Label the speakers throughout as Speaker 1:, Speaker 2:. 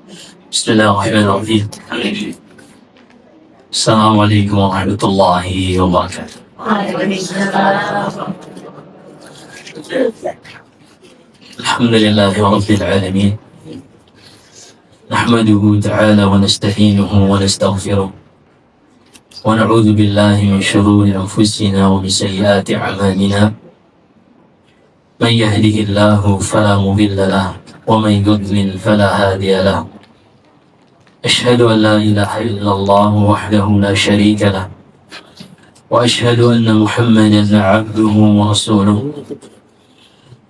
Speaker 1: بسم الله الرحمن الرحيم. السلام عليكم ورحمة الله وبركاته. الحمد لله رب العالمين، نحمده تعالى ونستعينه ونستغفره، ونعوذ بالله من شرور أنفسنا ومن سيئات أعمالنا. من يهده الله فلا مضل له، ومن يضلل فلا هادي له. أشهد أن لا إله إلا الله وحده لا شريك له، وأشهد أن محمدا عبده ورسوله.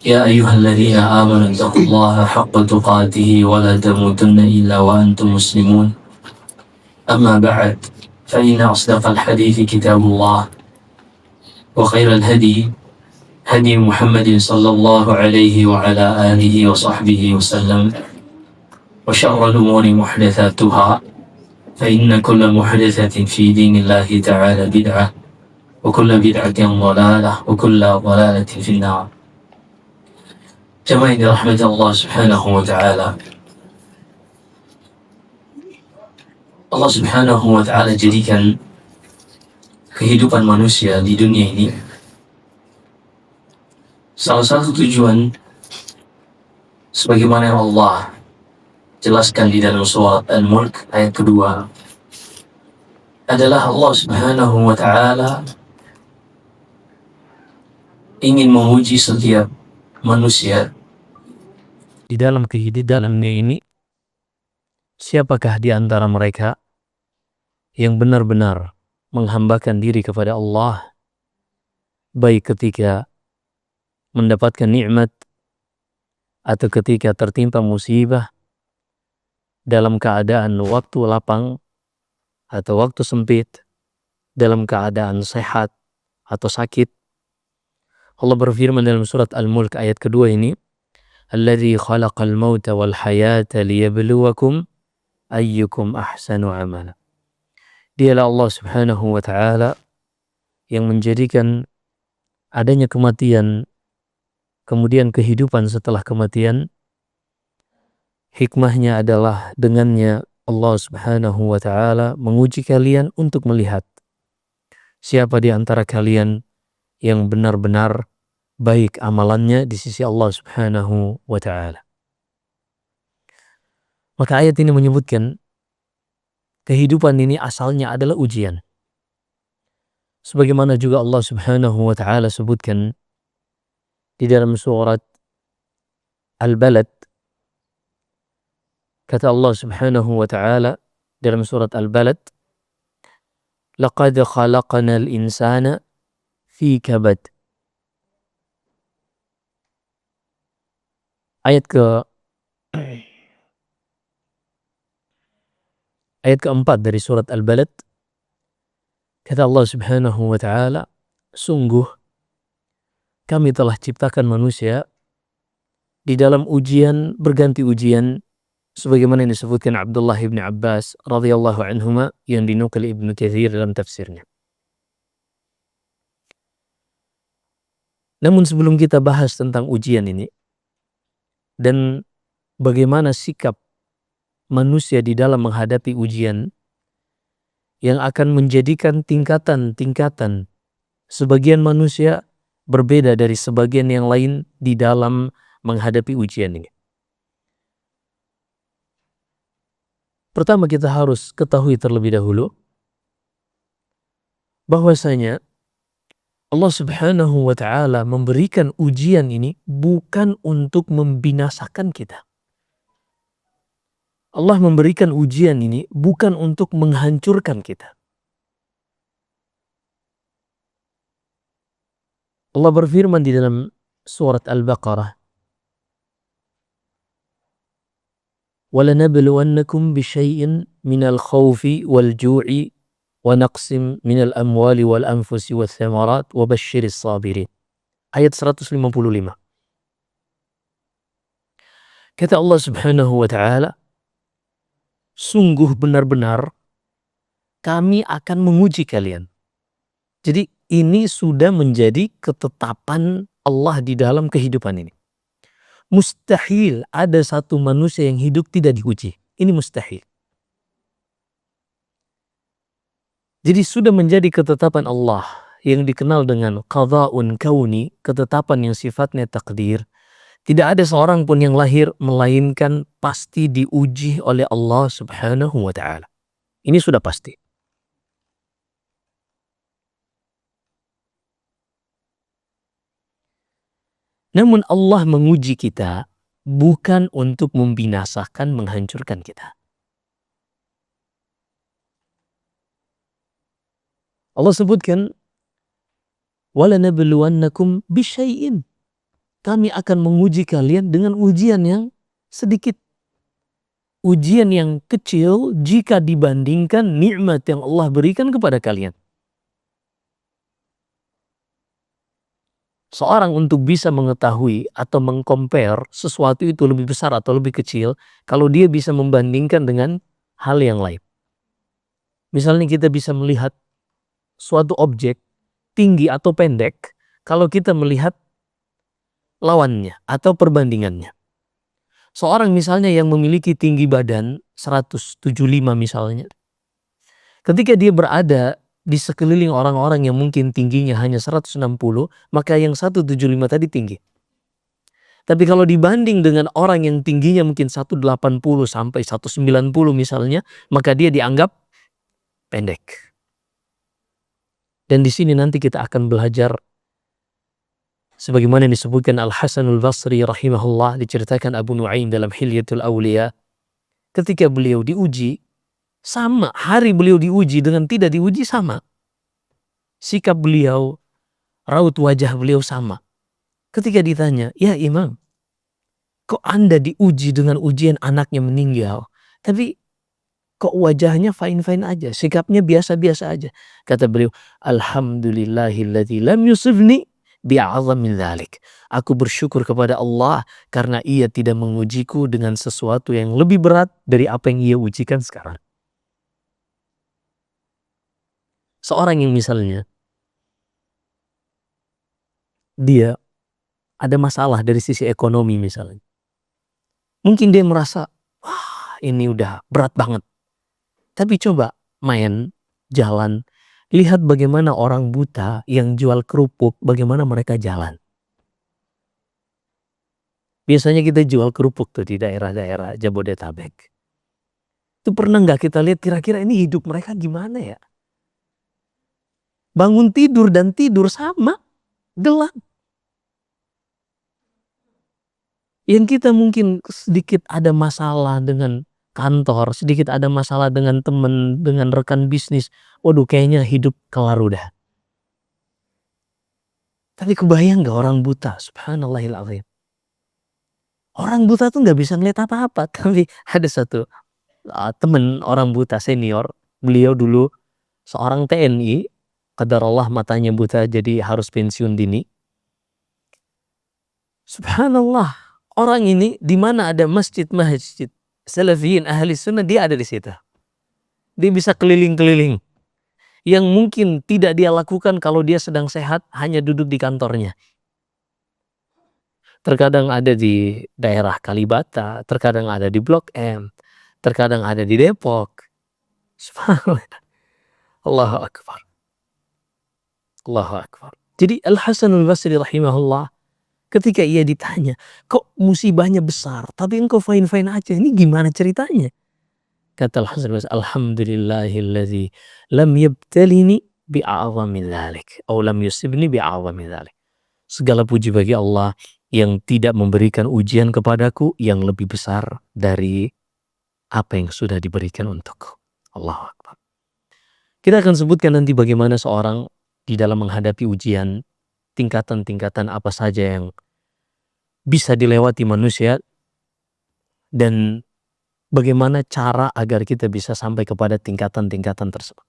Speaker 1: يا أيها الذين آمنوا اتقوا الله حق تقاته ولا تموتن إلا وأنتم مسلمون. أما بعد، فإن أصدق الحديث كتاب الله، وخير الهدي هدي محمد صلى الله عليه وعلى آله وصحبه وسلم، وشر الأمور محدثاتها، فإن كل محدثة في دين الله تعالى بدعة، وكل بدعة ضلالة، وكل ضلالة في النار. Jemaah yang dirahmati Allah Subhanahu wa Ta'ala, Allah Subhanahu wa Ta'ala jadikan kehidupan manusia di dunia ini salah satu tujuan, sebagaimana Allah jelaskan di dalam surat Al-Mulk ayat kedua, adalah Allah Subhanahu wa Ta'ala ingin menguji setiap manusia di dalam kehidupannya ini, siapakah di antara mereka yang benar-benar menghambakan diri kepada Allah, baik ketika mendapatkan nikmat atau ketika tertimpa musibah, dalam keadaan waktu lapang atau waktu sempit, dalam keadaan sehat atau sakit. Allah berfirman dalam surat Al-Mulk ayat kedua ini, Alladzi khalaqal mauta wal hayata liyabluwakum ayyukum ahsanu amala. Dialah Allah Subhanahu wa Ta'ala yang menjadikan adanya kematian, kemudian kehidupan setelah kematian. Hikmahnya adalah dengannya Allah Subhanahu wa Ta'ala menguji kalian untuk melihat siapa di antara kalian yang benar-benar baik amalannya di sisi Allah Subhanahu wa Ta'ala. Maka ayat ini menyebutkan kehidupan ini asalnya adalah ujian. Sebagaimana juga Allah Subhanahu wa Ta'ala sebutkan di dalam surat Al-Balad, kata Allah Subhanahu wa Ta'ala dalam surat Al-Balad, laqad khalaqnal insana fi kabad. Ayat keempat dari surat Al-Balad, kata Allah Subhanahu wa Ta'ala, sungguh kami telah ciptakan manusia di dalam ujian berganti ujian, sebagaimana yang disebutkan Abdullah ibn Abbas radhiyallahu anhuma yang dinukil Ibnu Katsir dalam tafsirnya. Namun sebelum kita bahas tentang ujian ini dan bagaimana sikap manusia di dalam menghadapi ujian yang akan menjadikan tingkatan-tingkatan sebagian manusia berbeda dari sebagian yang lain di dalam menghadapi ujian ini. Pertama, kita harus ketahui terlebih dahulu bahwasanya Allah Subhanahu wa Ta'ala memberikan ujian ini bukan untuk membinasakan kita. Allah memberikan ujian ini bukan untuk menghancurkan kita. Allah berfirman di dalam surat Al-Baqarah, وَلَنَبْلُوَنَّكُمْ بِشَيْءٍ مِنَ الْخَوْفِ وَالْجُوعِ وَنَقْصٍ مِنَ الْأَمْوَالِ وَالْأَنْفُسِ وَالثَّمَرَاتِ وَبَشِّرِ الصَّابِرِينَ. Ayat 155. Kata Allah Subhanahu wa Ta'ala, sungguh benar-benar kami akan menguji kalian. Jadi ini sudah menjadi ketetapan Allah di dalam kehidupan ini. Mustahil ada satu manusia yang hidup tidak diuji.
Speaker 2: Ini mustahil. Jadi sudah menjadi ketetapan Allah yang dikenal dengan qadha'un kauni, ketetapan yang sifatnya takdir. Tidak ada seorang pun yang lahir melainkan pasti diuji oleh Allah Subhanahu wa ta'ala. Ini sudah pasti. Namun Allah menguji kita bukan untuk membinasakan, menghancurkan kita. Allah sebutkan, وَلَنَبْلُوَنَّكُمْ بِشَيْءٍ. Kami akan menguji kalian dengan ujian yang sedikit. Ujian yang kecil jika dibandingkan nikmat yang Allah berikan kepada kalian. Seorang untuk bisa mengetahui atau mengcompare sesuatu itu lebih besar atau lebih kecil, kalau dia bisa membandingkan dengan hal yang lain. Misalnya kita bisa melihat suatu objek tinggi atau pendek, kalau kita melihat lawannya atau perbandingannya. Seorang misalnya yang memiliki tinggi badan 175 misalnya, ketika dia berada di sekeliling orang-orang yang mungkin tingginya hanya 160, maka yang 175 tadi tinggi. Tapi kalau dibanding dengan orang yang tingginya mungkin 180 sampai 190 misalnya, maka dia dianggap pendek. Dan di sini nanti kita akan belajar sebagaimana yang disebutkan Al-Hasanul Basri rahimahullah, diceritakan Abu Nuaim dalam Hilyatul Awliya, ketika beliau diuji, sama, hari beliau diuji dengan tidak diuji sama. Sikap beliau, raut wajah beliau sama. Ketika ditanya, ya Imam, kok Anda diuji dengan ujian anaknya meninggal, tapi kok wajahnya fine-fine aja, sikapnya biasa-biasa aja. Kata beliau, Alhamdulillahilladzi lam yusibni bi'a'zam min dzalik. Aku bersyukur kepada Allah karena ia tidak mengujiku dengan sesuatu yang lebih berat dari apa yang ia ujikan sekarang. Seorang yang misalnya dia ada masalah dari sisi ekonomi misalnya. Mungkin dia merasa, wah ini udah berat banget. Tapi coba main, jalan, lihat bagaimana orang buta yang jual kerupuk, bagaimana mereka jalan. Biasanya kita jual kerupuk tuh di daerah-daerah Jabodetabek. Itu pernah nggak kita lihat kira-kira ini hidup mereka gimana ya? Bangun tidur dan tidur sama, gelap. Yang kita mungkin sedikit ada masalah dengan kantor, sedikit ada masalah dengan teman, dengan rekan bisnis. Waduh, kayaknya hidup kelar udah. Tapi kebayang gak orang buta? Subhanallahilazim. Orang buta tuh gak bisa ngeliat apa-apa. Tapi ada satu teman orang buta senior. Beliau dulu seorang TNI. Qadarullah matanya buta jadi harus pensiun dini. Subhanallah. Orang ini di mana ada masjid-masjid Salafiyin ahli sunnah, dia ada di situ. Dia bisa keliling-keliling. Yang mungkin tidak dia lakukan kalau dia sedang sehat, hanya duduk di kantornya. Terkadang ada di daerah Kalibata, terkadang ada di Blok M, terkadang ada di Depok. Subhanallah. Allahu Akbar. Allahu Akbar. Jadi Al-Hasanul Basri rahimahullah, ketika ia ditanya, kok musibahnya besar, tapi engkau fine-fine aja, ini gimana ceritanya? Kata Al-Hasan al-Basri, Alhamdulillahilladzi lam yabtalini bi'a'zami dzalik, atau lam yusibni bi'a'zami dzalik. Segala puji bagi Allah yang tidak memberikan ujian kepadaku yang lebih besar dari apa yang sudah diberikan untukku. Allahu Akbar. Kita akan sebutkan nanti bagaimana seorang di dalam menghadapi ujian, tingkatan-tingkatan apa saja yang bisa dilewati manusia, dan bagaimana cara agar kita bisa sampai kepada tingkatan-tingkatan tersebut.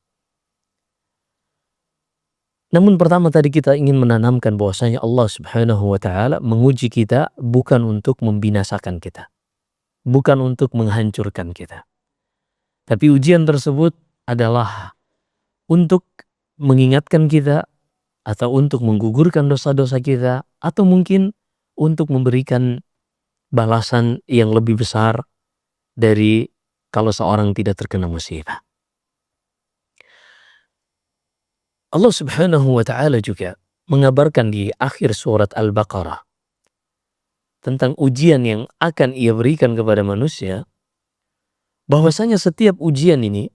Speaker 2: Namun pertama tadi kita ingin menanamkan bahwasanya Allah Subhanahu wa ta'ala menguji kita bukan untuk membinasakan kita, bukan untuk menghancurkan kita. Tapi ujian tersebut adalah untuk mengingatkan kita, atau untuk menggugurkan dosa-dosa kita, atau mungkin untuk memberikan balasan yang lebih besar dari kalau seorang tidak terkena musibah. Allah Subhanahu wa Ta'ala juga mengabarkan di akhir surat Al-Baqarah tentang ujian yang akan Ia berikan kepada manusia, bahwasanya setiap ujian ini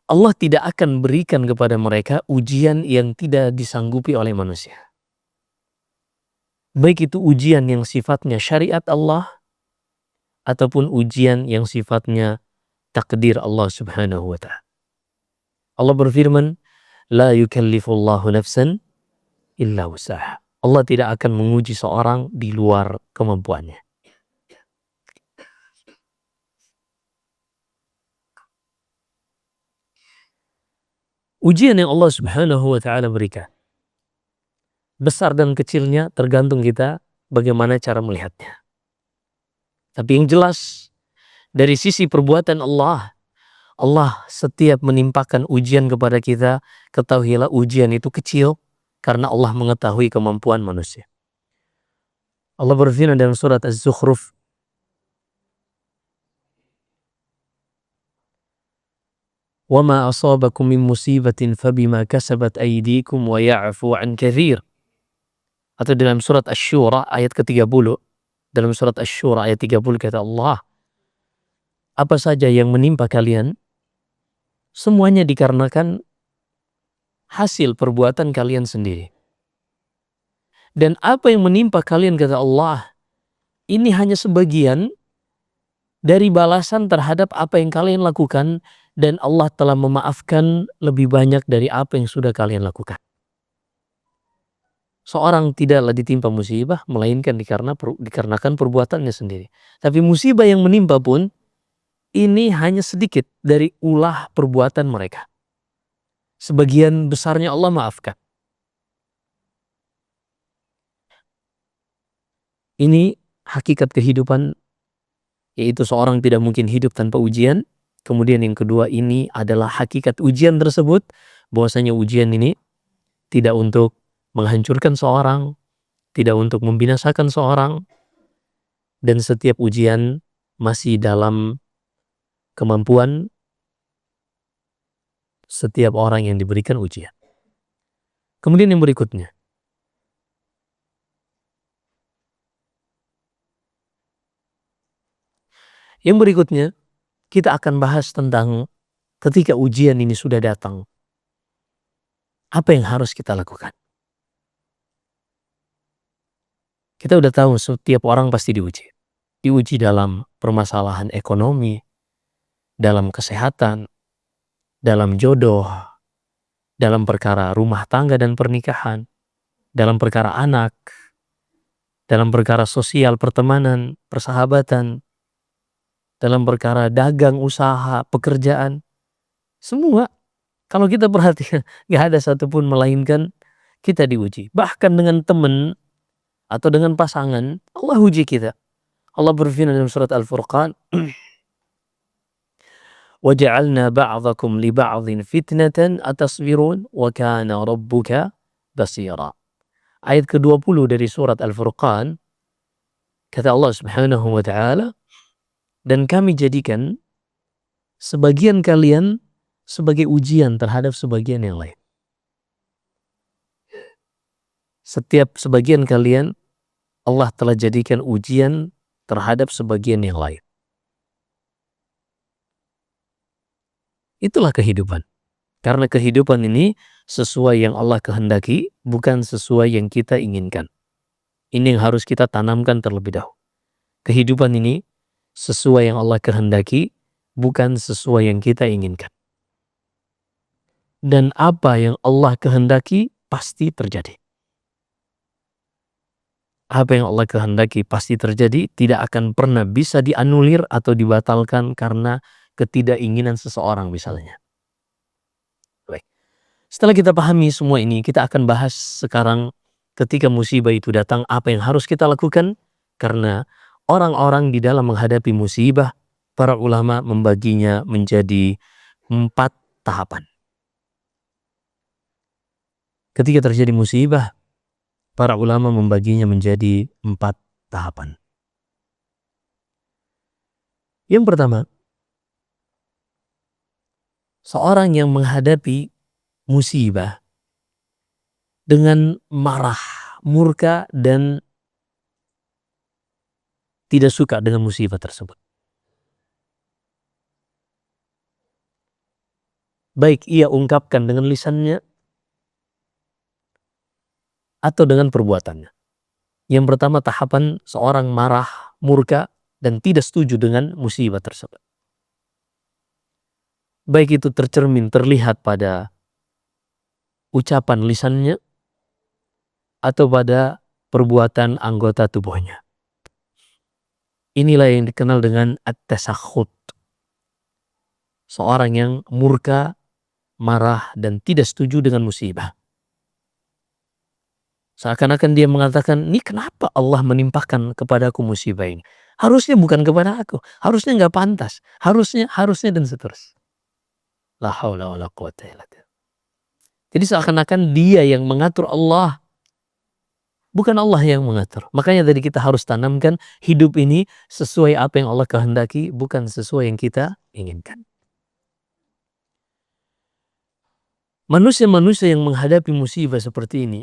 Speaker 2: Allah tidak akan berikan kepada mereka ujian yang tidak disanggupi oleh manusia. Baik itu ujian yang sifatnya syariat Allah ataupun ujian yang sifatnya takdir Allah Subhanahu wa Ta'ala. Allah berfirman, la yukallifullahu nafsan illa wus'aha. Allah tidak akan menguji seorang di luar kemampuannya. Ujian yang Allah Subhanahu wa Ta'ala berikan, besar dan kecilnya tergantung kita bagaimana cara melihatnya. Tapi yang jelas, dari sisi perbuatan Allah, Allah setiap menimpakan ujian kepada kita, ketahuilah ujian itu kecil karena Allah mengetahui kemampuan manusia. Allah berfirman dalam surat Az-Zukhruf, وَمَا أَصَابَكُم مِّن مُّصِيبَةٍ فَبِمَا كَسَبَتْ أَيْدِيكُمْ وَيَعْفُو عَنْ كَثِيرٍ. Atau dalam surat Asy-Syura ayat ke-30, dalam surat Asy-Syura ayat 30 kata Allah, apa saja yang menimpa kalian, semuanya dikarenakan hasil perbuatan kalian sendiri. Dan apa yang menimpa kalian kata Allah, ini hanya sebagian dari balasan terhadap apa yang kalian lakukan, dan Allah telah memaafkan lebih banyak dari apa yang sudah kalian lakukan. Seorang tidaklah ditimpa musibah melainkan dikarenakan perbuatannya sendiri. Tapi musibah yang menimpa pun ini hanya sedikit dari ulah perbuatan mereka. Sebagian besarnya Allah maafkan. Ini hakikat kehidupan, yaitu seorang tidak mungkin hidup tanpa ujian. Kemudian yang kedua, ini adalah hakikat ujian tersebut, bahwasanya ujian ini tidak untuk menghancurkan seorang, tidak untuk membinasakan seorang, dan setiap ujian masih dalam kemampuan setiap orang yang diberikan ujian. Kemudian yang berikutnya, kita akan bahas tentang ketika ujian ini sudah datang, apa yang harus kita lakukan. Kita udah tahu setiap orang pasti diuji. Diuji dalam permasalahan ekonomi, dalam kesehatan, dalam jodoh, dalam perkara rumah tangga dan pernikahan, dalam perkara anak, dalam perkara sosial, pertemanan, persahabatan, dalam perkara dagang, usaha, pekerjaan. Semua, kalau kita perhatikan, gak ada satupun melainkan kita diuji. Bahkan dengan teman atau dengan pasangan, Allah uji kita. Allah berfirman dalam surat Al-Furqan, وَجَعَلْنَا بَعْضَكُمْ لِبَعْضٍ فِتْنَةً أَتَصْبِرُونَ وَكَانَ رَبُّكَ بَصِيرًا. Ayat ke-20 dari surat Al-Furqan, kata Allah Subhanahu wa Ta'ala, dan kami jadikan sebagian kalian sebagai ujian terhadap sebagian yang lain. Setiap sebagian kalian Allah telah jadikan ujian terhadap sebagian yang lain. Itulah kehidupan. Karena kehidupan ini sesuai yang Allah kehendaki, bukan sesuai yang kita inginkan. Ini yang harus kita tanamkan terlebih dahulu. Kehidupan ini sesuai yang Allah kehendaki, bukan sesuai yang kita inginkan. Dan apa yang Allah kehendaki pasti terjadi. Apa yang Allah kehendaki pasti terjadi, tidak akan pernah bisa dianulir atau dibatalkan karena ketidakinginan seseorang misalnya. Baik. Setelah kita pahami semua ini, kita akan bahas sekarang ketika musibah itu datang, apa yang harus kita lakukan. Karena orang-orang di dalam menghadapi musibah, para ulama membaginya menjadi 4 tahapan. Ketika terjadi musibah, para ulama membaginya menjadi 4 tahapan. Yang pertama, Seorang yang menghadapi musibah dengan marah, murka, dan tidak suka dengan musibah tersebut. Baik ia ungkapkan dengan lisannya atau dengan perbuatannya. Yang pertama, tahapan seorang marah, murka, dan tidak setuju dengan musibah tersebut. Baik itu tercermin, terlihat pada ucapan lisannya atau pada perbuatan anggota tubuhnya. Inilah yang dikenal dengan at-tasakhut. Seorang yang murka, marah, dan tidak setuju dengan musibah. Seakan-akan dia mengatakan, ini kenapa Allah menimpakan kepadaku musibah ini? Harusnya bukan kepada aku. Harusnya nggak pantas. Harusnya, dan seterusnya. La haula wa la quwata illa billah. Jadi seakan-akan dia yang mengatur Allah. Bukan Allah yang mengatur. Makanya tadi kita harus tanamkan hidup ini sesuai apa yang Allah kehendaki, bukan sesuai yang kita inginkan. Manusia-manusia yang menghadapi musibah seperti ini,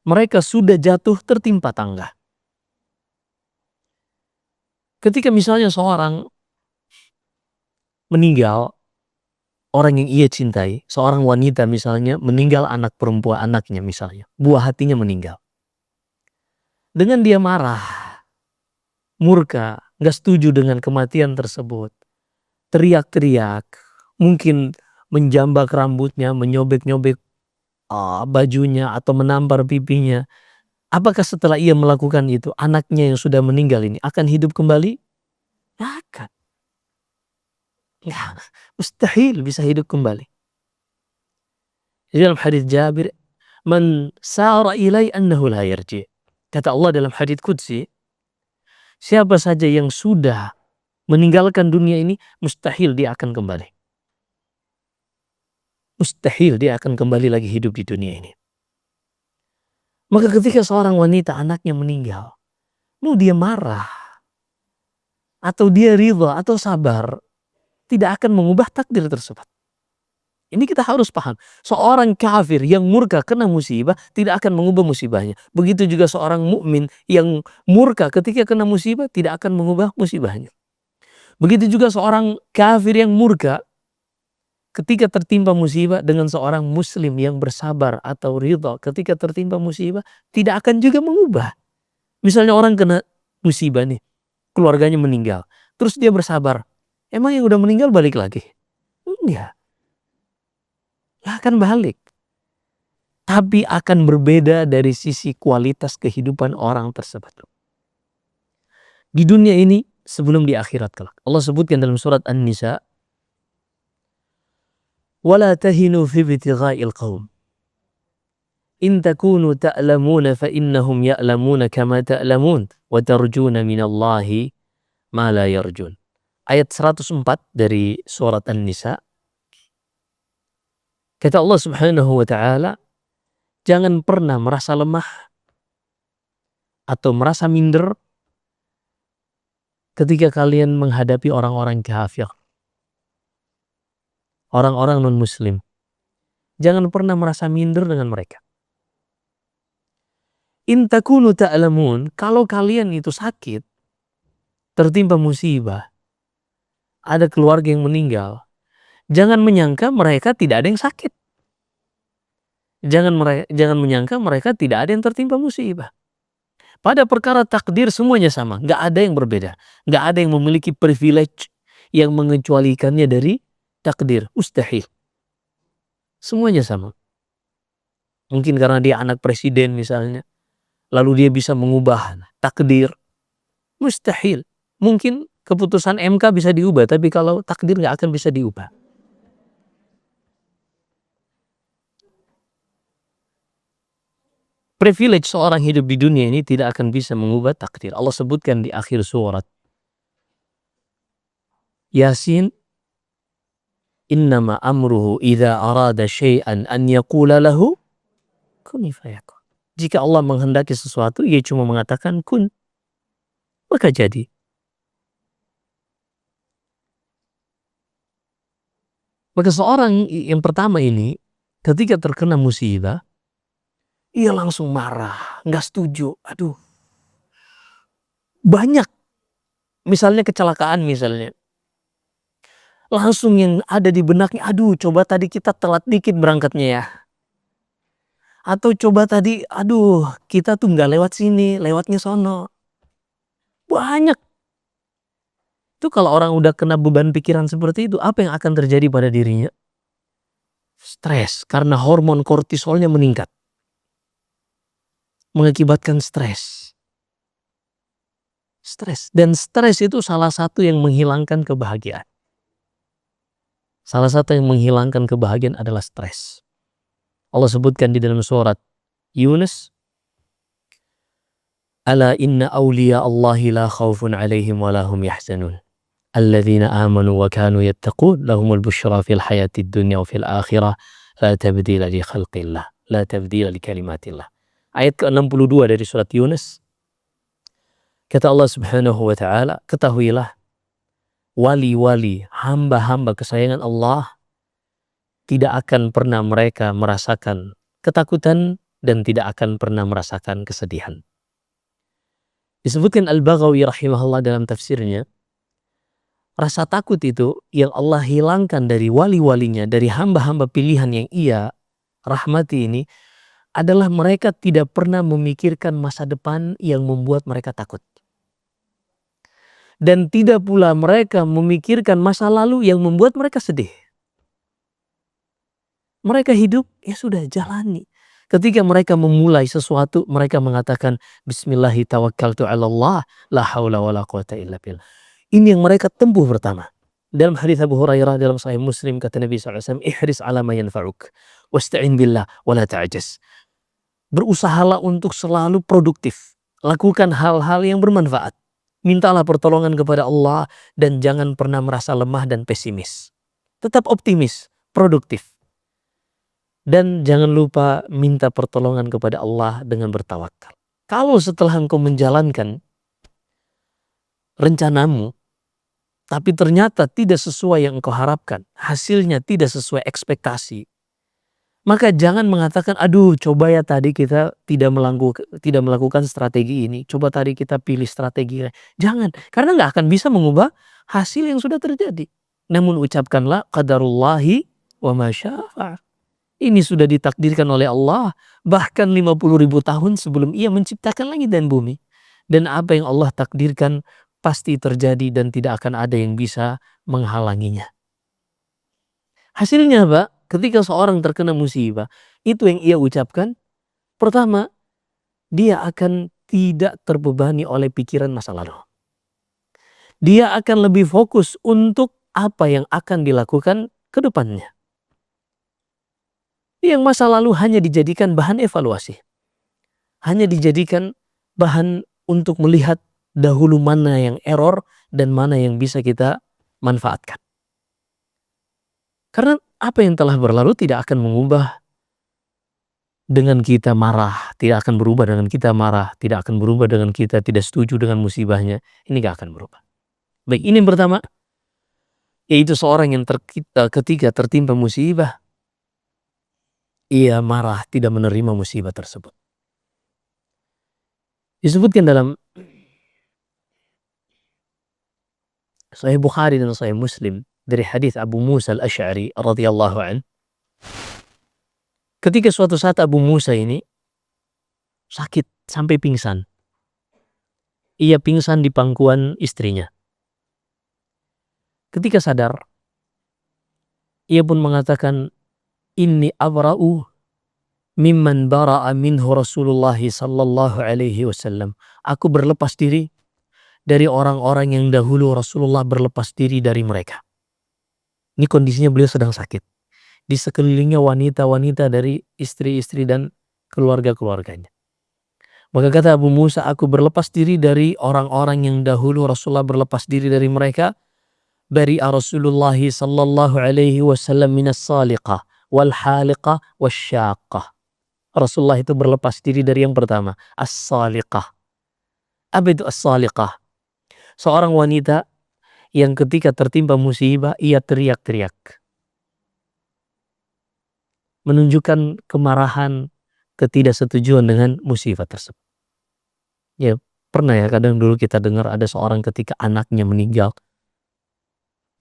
Speaker 2: mereka sudah jatuh tertimpa tangga. Ketika misalnya seorang meninggal, orang yang ia cintai, seorang wanita misalnya meninggal anak perempuan anaknya misalnya, buah hatinya meninggal. Dengan dia marah, murka, gak setuju dengan kematian tersebut, teriak-teriak, mungkin menjambak rambutnya, menyobek-nyobek bajunya atau menampar pipinya. Apakah setelah ia melakukan itu, anaknya yang sudah meninggal ini akan hidup kembali? Gak akan. Ya, mustahil bisa hidup kembali. Di dalam hadits Jabir, man sara ilai annahu la yarji. Kata Allah dalam hadits qudsi, siapa saja yang sudah meninggalkan dunia ini, mustahil dia akan kembali. Mustahil dia akan kembali lagi hidup di dunia ini. Maka ketika seorang wanita anaknya meninggal, mau dia marah atau dia ridha atau sabar, tidak akan mengubah takdir tersebut. Ini kita harus paham. Seorang kafir yang murka kena musibah tidak akan mengubah musibahnya. Begitu juga seorang mukmin yang murka ketika kena musibah tidak akan mengubah musibahnya. Begitu juga seorang kafir yang murka ketika tertimpa musibah dengan seorang muslim yang bersabar atau ridha ketika tertimpa musibah tidak akan juga mengubah. Misalnya orang kena musibah nih, keluarganya meninggal, terus dia bersabar. Emang yang udah meninggal balik lagi? Enggak. Gak akan balik. Tapi akan berbeda dari sisi kualitas kehidupan orang tersebut. Di dunia ini sebelum di akhirat kelak. Allah sebutkan dalam surat An-Nisa, وَلَا تَهِنُوا فِي ابْتِغَاءِ الْقَوْمِ إِن تَكُونُوا تَأْلَمُونَ فَإِنَّهُمْ يَأْلَمُونَ كَمَا تَأْلَمُونَ وَتَرْجُونَ مِنَ اللَّهِ مَا لَا يَرْجُونَ. Ayat 104 dari surat An-Nisa. Kata Allah Subhanahu wa ta'ala, jangan pernah merasa lemah atau merasa minder ketika kalian menghadapi orang-orang kafir, orang-orang non-muslim. Jangan pernah merasa minder dengan mereka. In takunu ta'lamun, kalau kalian itu sakit, tertimpa musibah, ada keluarga yang meninggal, jangan menyangka mereka tidak ada yang sakit. Jangan menyangka mereka tidak ada yang tertimpa musibah. Pada perkara takdir semuanya sama, nggak ada yang berbeda, nggak ada yang memiliki privilege yang mengecualikannya dari takdir, mustahil. Semuanya sama. Mungkin karena dia anak presiden misalnya, lalu dia bisa mengubah takdir, mustahil. Mungkin keputusan MK bisa diubah, tapi kalau takdir nggak akan bisa diubah. Privilege seorang hidup di dunia ini tidak akan bisa mengubah takdir. Allah sebutkan di akhir surat Yasin, innama amruhu idza arada syai'an an yaqula lahu kun fayakun. Jika Allah menghendaki sesuatu, ia cuma mengatakan kun, maka jadi. Maka seorang yang pertama ini ketika terkena musibah, ia langsung marah, nggak setuju. Aduh, banyak misalnya kecelakaan misalnya. Langsung yang ada di benaknya, aduh coba tadi kita telat dikit berangkatnya ya. Atau coba tadi, aduh kita tuh nggak lewat sini, lewatnya sono. Banyak. Itu kalau orang udah kena beban pikiran seperti itu, apa yang akan terjadi pada dirinya? Stres, karena hormon kortisolnya meningkat. Mengakibatkan stres. Stres. Dan stres itu salah satu yang menghilangkan kebahagiaan. Salah satu yang menghilangkan kebahagiaan adalah stres. Allah sebutkan di dalam surat Yunus, Ala inna awliya Allahi la khawfun alaihim wa lahum yahzanun. Alladzina amanu wa kanu yattaqun lahumul bushra fil hayatid dunya wa fil akhirah la tabdila li khalqillah. La tabdila li kalimatillah. Ayat ke-62 dari surat Yunus. Kata Allah subhanahu wa ta'ala, ketahuilah wali-wali, hamba-hamba kesayangan Allah tidak akan pernah mereka merasakan ketakutan dan tidak akan pernah merasakan kesedihan. Disebutkan Al-Baghawi rahimahullah dalam tafsirnya, rasa takut itu yang Allah hilangkan dari wali-walinya, dari hamba-hamba pilihan yang ia rahmati ini, adalah mereka tidak pernah memikirkan masa depan yang membuat mereka takut. Dan tidak pula mereka memikirkan masa lalu yang membuat mereka sedih. Mereka hidup, ya sudah jalani. Ketika mereka memulai sesuatu, mereka mengatakan, Bismillahi tawakkaltu ala Allah, la hawla wa la quwata illa billah. Ini yang mereka tempuh pertama. Dalam hadis Abu Hurairah dalam Sahih Muslim, kata Nabi SAW, ihris ala ma yanfa'uk, wasta'in billah, wa la ta'ajaz. Berusahalah untuk selalu produktif. Lakukan hal-hal yang bermanfaat. Mintalah pertolongan kepada Allah dan jangan pernah merasa lemah dan pesimis. Tetap optimis, produktif. Dan jangan lupa minta pertolongan kepada Allah dengan bertawakal. Kalau setelah engkau menjalankan rencanamu, tapi ternyata tidak sesuai yang engkau harapkan, hasilnya tidak sesuai ekspektasi, maka jangan mengatakan, aduh coba ya tadi kita tidak melakukan strategi ini, coba tadi kita pilih strategi. Jangan, karena nggak akan bisa mengubah hasil yang sudah terjadi. Namun ucapkanlah qadarullahi wa ma syaa. Ini sudah ditakdirkan oleh Allah bahkan 50.000 tahun sebelum ia menciptakan langit dan bumi. Dan apa yang Allah takdirkan pasti terjadi dan tidak akan ada yang bisa menghalanginya. Hasilnya apa? Ketika seorang terkena musibah, itu yang ia ucapkan, pertama, dia akan tidak terbebani oleh pikiran masa lalu. Dia akan lebih fokus untuk apa yang akan dilakukan ke depannya. Yang masa lalu hanya dijadikan bahan evaluasi. Hanya dijadikan bahan untuk melihat dahulu mana yang error dan mana yang bisa kita manfaatkan. Karena apa yang telah berlalu tidak akan mengubah dengan kita marah, tidak akan berubah dengan kita marah, tidak akan berubah dengan kita tidak setuju dengan musibahnya. Ini gak akan berubah. Baik, ini yang pertama, yaitu seorang yang ketika tertimpa musibah, ia marah, tidak menerima musibah tersebut. Disebutkan dalam Sahih Bukhari dan Sahih Muslim dari hadis Abu Musa al-Asy'ari radhiyallahu an. Ketika suatu saat Abu Musa ini sakit sampai pingsan. Ia pingsan di pangkuan istrinya. Ketika sadar, ia pun mengatakan, Inni abra'u mimman bara'a minhu Rasulullah sallallahu alaihi wasallam. Aku berlepas diri dari orang-orang yang dahulu Rasulullah berlepas diri dari mereka. Ini kondisinya beliau sedang sakit. Di sekelilingnya wanita-wanita dari istri-istri dan keluarga-keluarganya. Maka kata Abu Musa, aku berlepas diri dari orang-orang yang dahulu Rasulullah berlepas diri dari mereka. Bari'a Rasulullah sallallahu alaihi wasallam minas saliqah wal haliqah wasyaqah. Rasulullah itu berlepas diri dari yang pertama, as-saliqah. Apa itu as-saliqah? Seorang wanita yang ketika tertimpa musibah ia teriak-teriak. menunjukkan kemarahan, ketidaksetujuan dengan musibah tersebut. Ya, pernah ya kadang dulu kita dengar ada seorang ketika anaknya meninggal,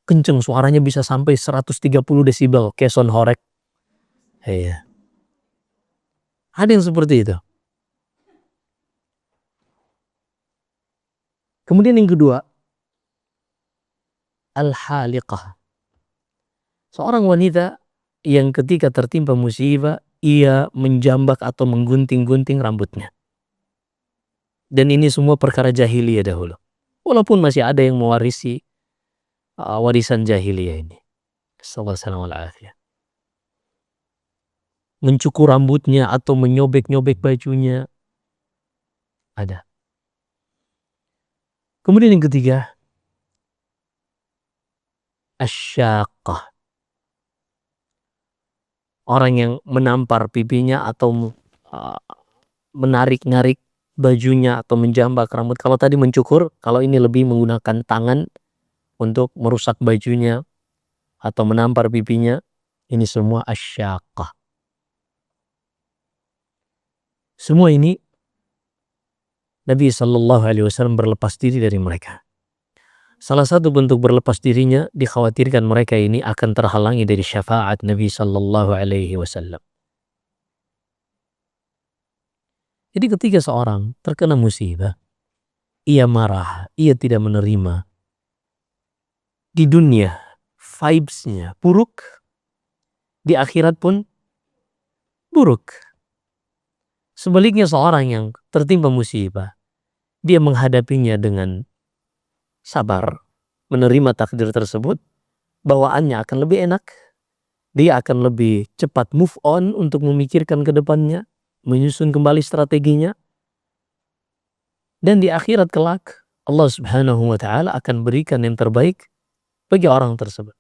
Speaker 2: kenceng suaranya bisa sampai 130 desibel, kayak sound horeg. Iya. Ada yang seperti itu. Kemudian yang kedua, al-haliqah. Seorang wanita yang ketika tertimpa musibah, ia menjambak atau menggunting-gunting rambutnya. Dan ini semua perkara jahiliyah dahulu. Walaupun masih ada yang mewarisi warisan jahiliyah ini. Sallallahu alaihi wasallam. Mencukur rambutnya atau menyobek-nyobek bajunya. Ada. Kemudian yang ketiga, asyaqah. Orang yang menampar pipinya atau menarik-narik bajunya atau menjambak rambut. Kalau tadi mencukur, kalau ini lebih menggunakan tangan untuk merusak bajunya atau menampar pipinya. Ini semua asyaqah. Semua ini Nabi SAW berlepas diri dari mereka. Salah satu bentuk berlepas dirinya, dikhawatirkan mereka ini akan terhalangi dari syafaat Nabi SAW. Jadi ketika seorang terkena musibah, ia marah, ia tidak menerima. Di dunia, vibes-nya buruk. Di akhirat pun buruk. Sebaliknya seorang yang tertimpa musibah, dia menghadapinya dengan sabar, menerima takdir tersebut, bawaannya akan lebih enak. Dia akan lebih cepat move on untuk memikirkan ke depannya, menyusun kembali strateginya. Dan di akhirat kelak, Allah Subhanahu wa Ta'ala akan berikan yang terbaik bagi orang tersebut.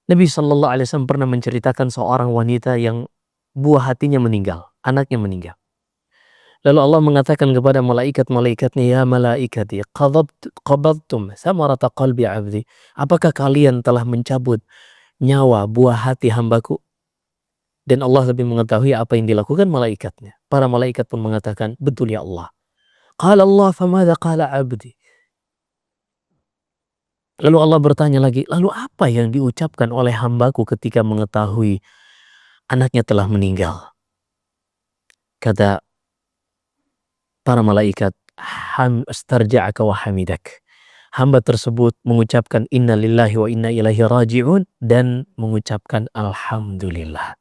Speaker 2: Nabi SAW pernah menceritakan seorang wanita yang buah hatinya meninggal, anaknya meninggal. Lalu Allah mengatakan kepada malaikat-malaikatnya, ya malaikati, qabadtum samarata qalbi abdi. Apakah kalian telah mencabut nyawa buah hati hambaku? Dan Allah lebih mengetahui apa yang dilakukan malaikatnya. Para malaikat pun mengatakan, betul ya Allah. Qala Allah famadha qala abdi. Lalu Allah bertanya lagi, lalu apa yang diucapkan oleh hambaku ketika mengetahui anaknya telah meninggal? Kata para malaikat, astarja'aka wa hamidak. Hamba tersebut mengucapkan inna lillahi wa inna ilaihi raji'un dan mengucapkan alhamdulillah.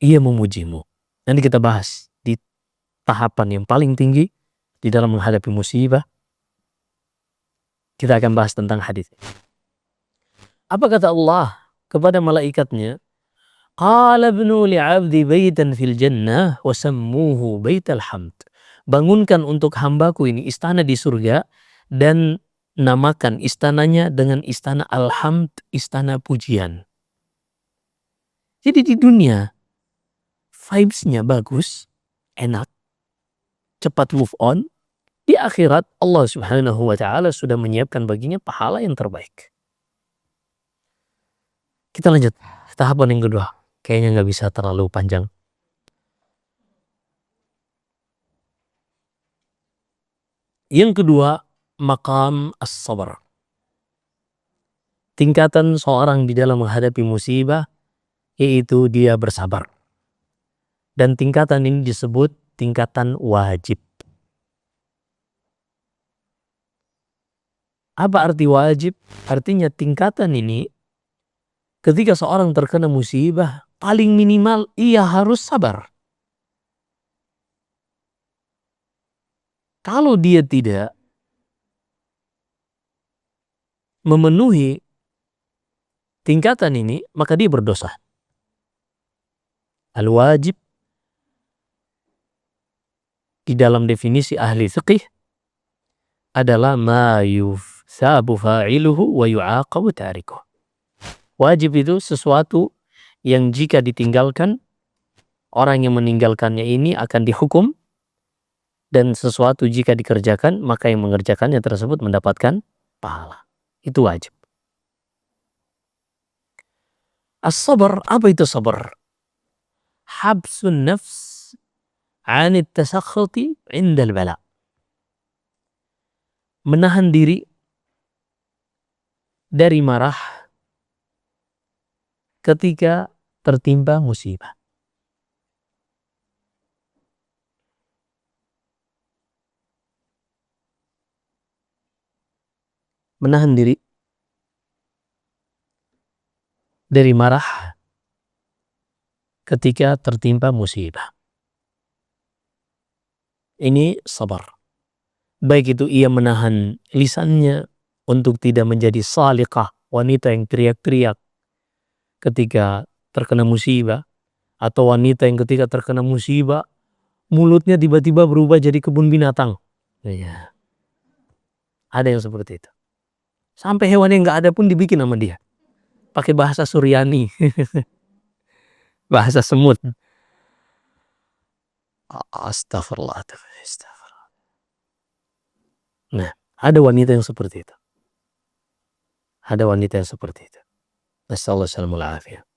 Speaker 2: Ia memujimu. Nanti kita bahas di tahapan yang paling tinggi di dalam menghadapi musibah. Kita akan bahas tentang hadis. Apa kata Allah kepada malaikatnya? Qala ibnu li'abdi baitan fil jannah wa sammuhu baital hamd. Bangunkan untuk hambaku ini istana di surga dan namakan istananya dengan istana alhamd, istana pujian. Jadi di dunia vibes-nya bagus, enak, cepat move on. Di akhirat Allah Subhanahu wa Ta'ala sudah menyiapkan baginya pahala yang terbaik. Kita lanjut tahapan yang kedua. Kayaknya nggak bisa terlalu panjang. Yang kedua, maqam as-sabar. Tingkatan seorang di dalam menghadapi musibah, yaitu dia bersabar. Dan tingkatan ini disebut tingkatan wajib. Apa arti wajib? Artinya tingkatan ini ketika seorang terkena musibah, paling minimal ia harus sabar. Kalau dia tidak memenuhi tingkatan ini, maka dia berdosa. Al-wajib di dalam definisi ahli fiqih adalah ma yufsabu fa'iluhu wa yu'aqabu tarikuh. Wajib itu sesuatu yang jika ditinggalkan, orang yang meninggalkannya ini akan dihukum, dan sesuatu jika dikerjakan, maka yang mengerjakannya tersebut mendapatkan pahala. Itu wajib. As-sabar, apa itu sabar? Habsun nafs 'anit tasakhuti 'indal bala. Menahan diri dari marah ketika tertimpa musibah. Menahan diri dari marah ketika tertimpa musibah. Ini sabar. Baik itu ia menahan lisannya untuk tidak menjadi salikah, wanita yang teriak-teriak ketika terkena musibah, atau wanita yang ketika terkena musibah mulutnya tiba-tiba berubah jadi kebun binatang. Iya. Ada yang seperti itu. Sampai hewan yang nggak ada pun dibikin sama dia. Pakai bahasa Suryani. Bahasa semut. Astagfirullah. Astagfirullah. Nah, ada wanita yang seperti itu. Ada wanita yang seperti itu. Nasallahu alaihi wasallam.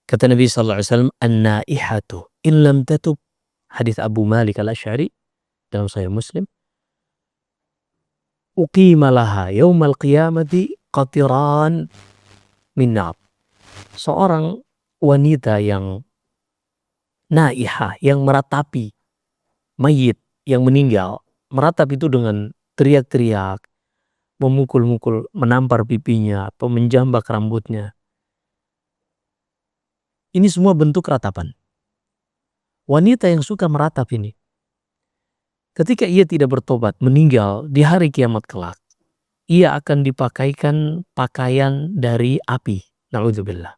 Speaker 2: Kata Nabi sallallahu alaihi wasallam, "An-naihatu in lam tatub." Hadis Abu Malik Al-Asy'ari dalam Sahih Muslim. Uqima laha yaumal qiyamati qatiran min nar. Seorang wanita yang naihah, yang meratapi mayit yang meninggal, meratap itu dengan teriak-teriak, memukul-mukul, menampar pipinya, atau menjambak rambutnya. Ini semua bentuk ratapan. Wanita yang suka meratap ini, ketika ia tidak bertobat, meninggal di hari kiamat kelak, ia akan dipakaikan pakaian dari api. Na'udzubillah.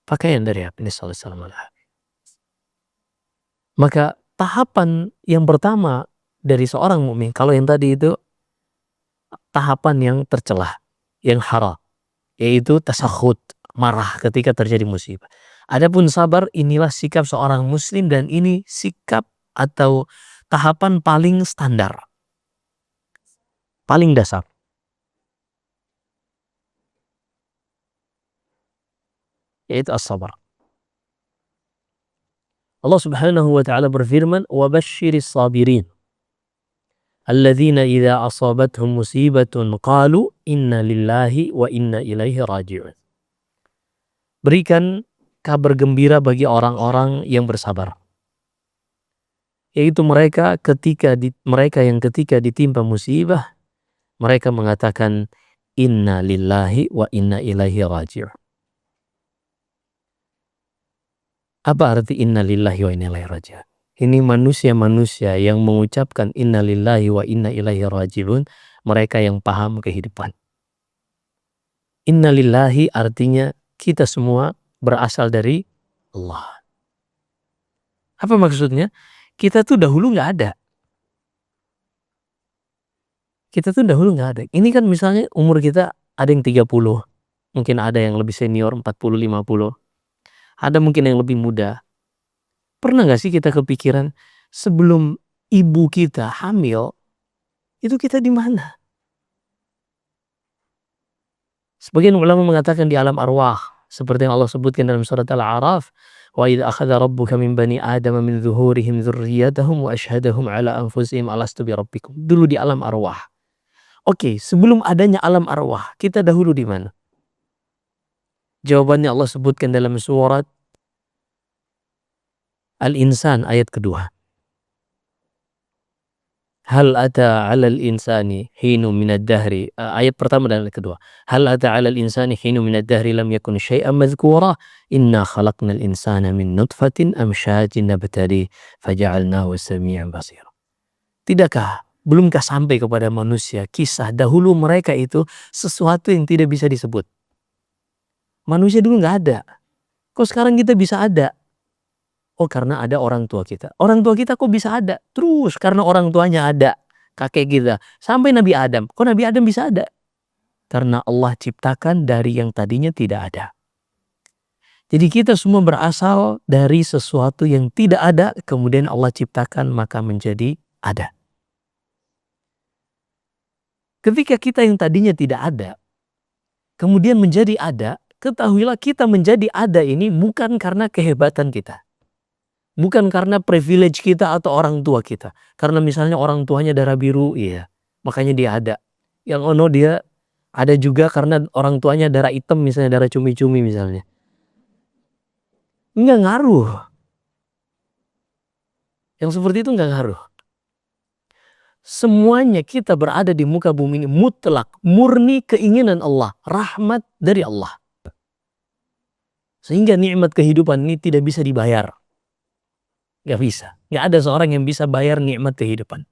Speaker 2: Pakaian dari api. Maka tahapan yang pertama dari seorang mukmin, kalau yang tadi itu tahapan yang tercelah, yang haram, yaitu tasakhut, marah ketika terjadi musibah. Adapun sabar, inilah sikap seorang muslim, dan ini sikap atau tahapan paling standar, paling dasar. Yaitu as-sabar. Allah Subhanahu wa taala berfirman, "Wa basyiris sabirin alladzina idza asabathum musibatun qalu inna lillahi wa inna ilaihi raji'un." Berikan kabar gembira bagi orang-orang yang bersabar, yaitu mereka yang ketika ditimpa musibah, mereka mengatakan inna lillahi wa inna ilaihi raji'un. Apa arti inna lillahi wa inna ilaihi raji'un? Ini manusia-manusia yang mengucapkan inna lillahi wa inna ilaihi raji'un, mereka yang paham kehidupan. Inna lillahi artinya kita semua berasal dari Allah. Apa maksudnya? Kita tuh dahulu nggak ada. Kita tuh dahulu nggak ada. Ini kan misalnya umur kita ada yang 30, mungkin ada yang lebih senior 40, 50. Ada mungkin yang lebih muda. Pernah gak sih kita kepikiran sebelum ibu kita hamil, itu kita di mana? Sebagian ulama mengatakan di alam arwah, seperti yang Allah sebutkan dalam surat Al-A'raf, "Wa idza akhadha rabbuka min bani Adama min zuhurihim dzurriyyatahum wa asyhadahum ala anfusihim alastu bi rabbikum." Dulu di alam arwah. Oke, sebelum adanya alam arwah, kita dahulu di mana? Jawabannya Allah sebutkan dalam surat Al-Insan ayat kedua. Hal ata 'alal insani hinu minad dahri, ayat pertama dan ayat kedua. Hal ata 'alal insani hinu minad dahri lam yakun syai'an madhkura inna khalaqnal insana min nutfatin amsyajin nabtali faja'alnahu samian basira. Belumkah sampai kepada manusia kisah dahulu mereka itu sesuatu yang tidak bisa disebut? Manusia dulu nggak ada. Kok sekarang kita bisa ada? Oh, karena ada orang tua kita. Orang tua kita kok bisa ada? Terus karena orang tuanya ada. Kakek kita. Sampai Nabi Adam. Kok Nabi Adam bisa ada? Karena Allah ciptakan dari yang tadinya tidak ada. Jadi kita semua berasal dari sesuatu yang tidak ada, kemudian Allah ciptakan maka menjadi ada. Ketika kita yang tadinya tidak ada, kemudian menjadi ada, ketahuilah kita menjadi ada ini bukan karena kehebatan kita. Bukan karena privilege kita atau orang tua kita. Karena misalnya orang tuanya darah biru, iya, makanya dia ada. Yang ono dia ada juga karena orang tuanya darah hitam, misalnya darah cumi-cumi misalnya. Enggak ngaruh. Yang seperti itu enggak ngaruh. Semuanya kita berada di muka bumi ini mutlak, murni keinginan Allah, rahmat dari Allah. Sehingga nikmat kehidupan ini tidak bisa dibayar. Gak bisa. Gak ada seorang yang bisa bayar nikmat kehidupan.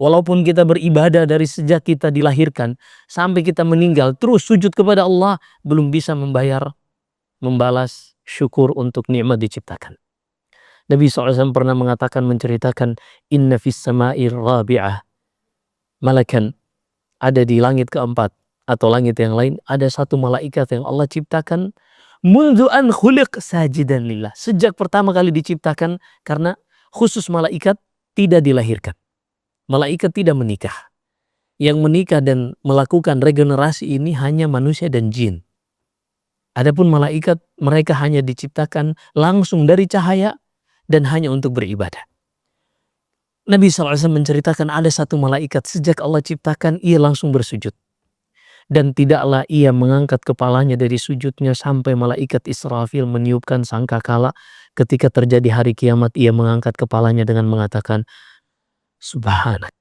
Speaker 2: Walaupun kita beribadah dari sejak kita dilahirkan sampai kita meninggal terus sujud kepada Allah, belum bisa membalas syukur untuk nikmat diciptakan. Nabi SAW pernah mengatakan, menceritakan, inna fis sama'ir rabi'ah malakan, ada di langit keempat atau langit yang lain ada satu malaikat yang Allah ciptakan mundu an khuliq sajidan lillah, sejak pertama kali diciptakan, karena khusus malaikat tidak dilahirkan. Malaikat tidak menikah. Yang menikah dan melakukan regenerasi ini hanya manusia dan jin. Adapun malaikat, mereka hanya diciptakan langsung dari cahaya dan hanya untuk beribadah. Nabi SAW menceritakan ada satu malaikat sejak Allah ciptakan ia langsung bersujud. Dan tidaklah ia mengangkat kepalanya dari sujudnya sampai malaikat Israfil meniupkan sangkakala. Ketika terjadi hari kiamat, ia mengangkat kepalanya dengan mengatakan, Subhanak.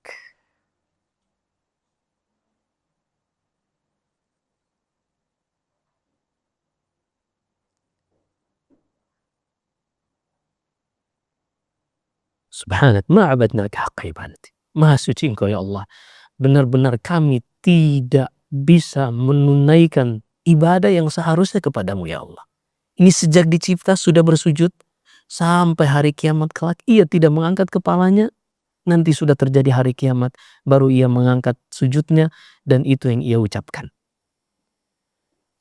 Speaker 2: Subhanak, ma'abadnaka haqqa ibadati. Maha suci Engkau ya Allah. Benar-benar kami tidak bisa menunaikan ibadah yang seharusnya kepadamu ya Allah. Ini sejak dicipta sudah bersujud sampai hari kiamat kelak ia tidak mengangkat kepalanya, nanti sudah terjadi hari kiamat baru ia mengangkat sujudnya dan itu yang ia ucapkan.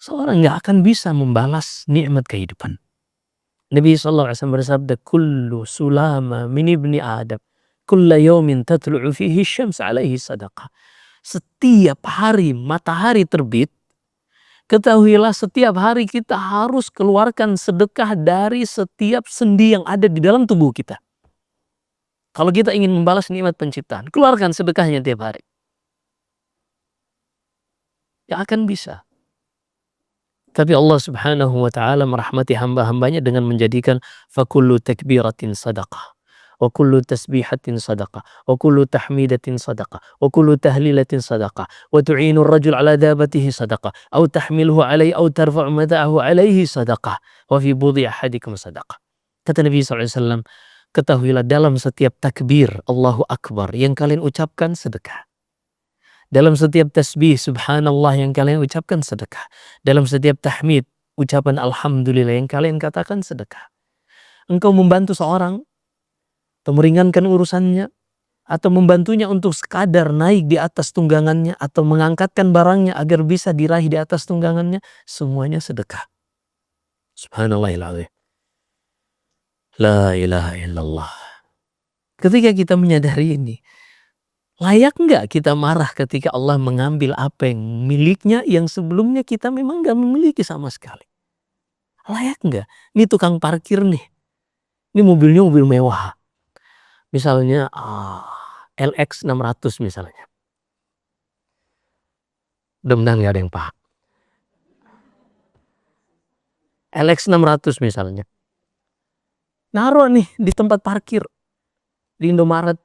Speaker 2: Seorang gak akan bisa membalas nikmat kehidupan. Nabi SAW bersabda, kullu sulama min ibni Adam kulla yawmin tatlu'u fihi syams alaihi sadaqah. Setiap hari matahari terbit, ketahuilah setiap hari kita harus keluarkan sedekah dari setiap sendi yang ada di dalam tubuh kita. Kalau kita ingin membalas nikmat penciptaan, keluarkan sedekahnya tiap hari. Ya akan bisa. Tapi Allah Subhanahu wa taala merahmati hamba-hambanya dengan menjadikan fakullu takbiratin sadaqah, wa kullu tasbihatin sadaqah, wa kullu tahmidatin sadaqah, wa kullu tahlilatin sadaqah, wa tu'inu ar-rajul ala dabatihi sadaqah, aw tahmiluhu alaihi aw tarfa'u mata'ahu alaihi sadaqah, wa fi budhi ahadikum sadaqah. Kata Nabi SAW, ketahuilah dalam setiap takbir Allahu Akbar yang kalian ucapkan sedekah. Dalam setiap tasbih subhanallah yang kalian ucapkan sedekah. Dalam setiap tahmid, ucapan alhamdulillah yang kalian katakan sedekah. Engkau membantu seorang atau meringankan urusannya, atau membantunya untuk sekadar naik di atas tunggangannya, atau mengangkatkan barangnya agar bisa diraih di atas tunggangannya, semuanya sedekah. Subhanallahiladzim. La ilaha illallah. Ketika kita menyadari ini, layak nggak kita marah ketika Allah mengambil apa yang miliknya yang sebelumnya kita memang nggak memiliki sama sekali? Layak nggak? Ini tukang parkir nih. Ini mobilnya mobil mewah. Misalnya LX 600 misalnya. Mudah-mudahan nggak ada yang paham. LX 600 misalnya. Naruh nih di tempat parkir di Indomaret.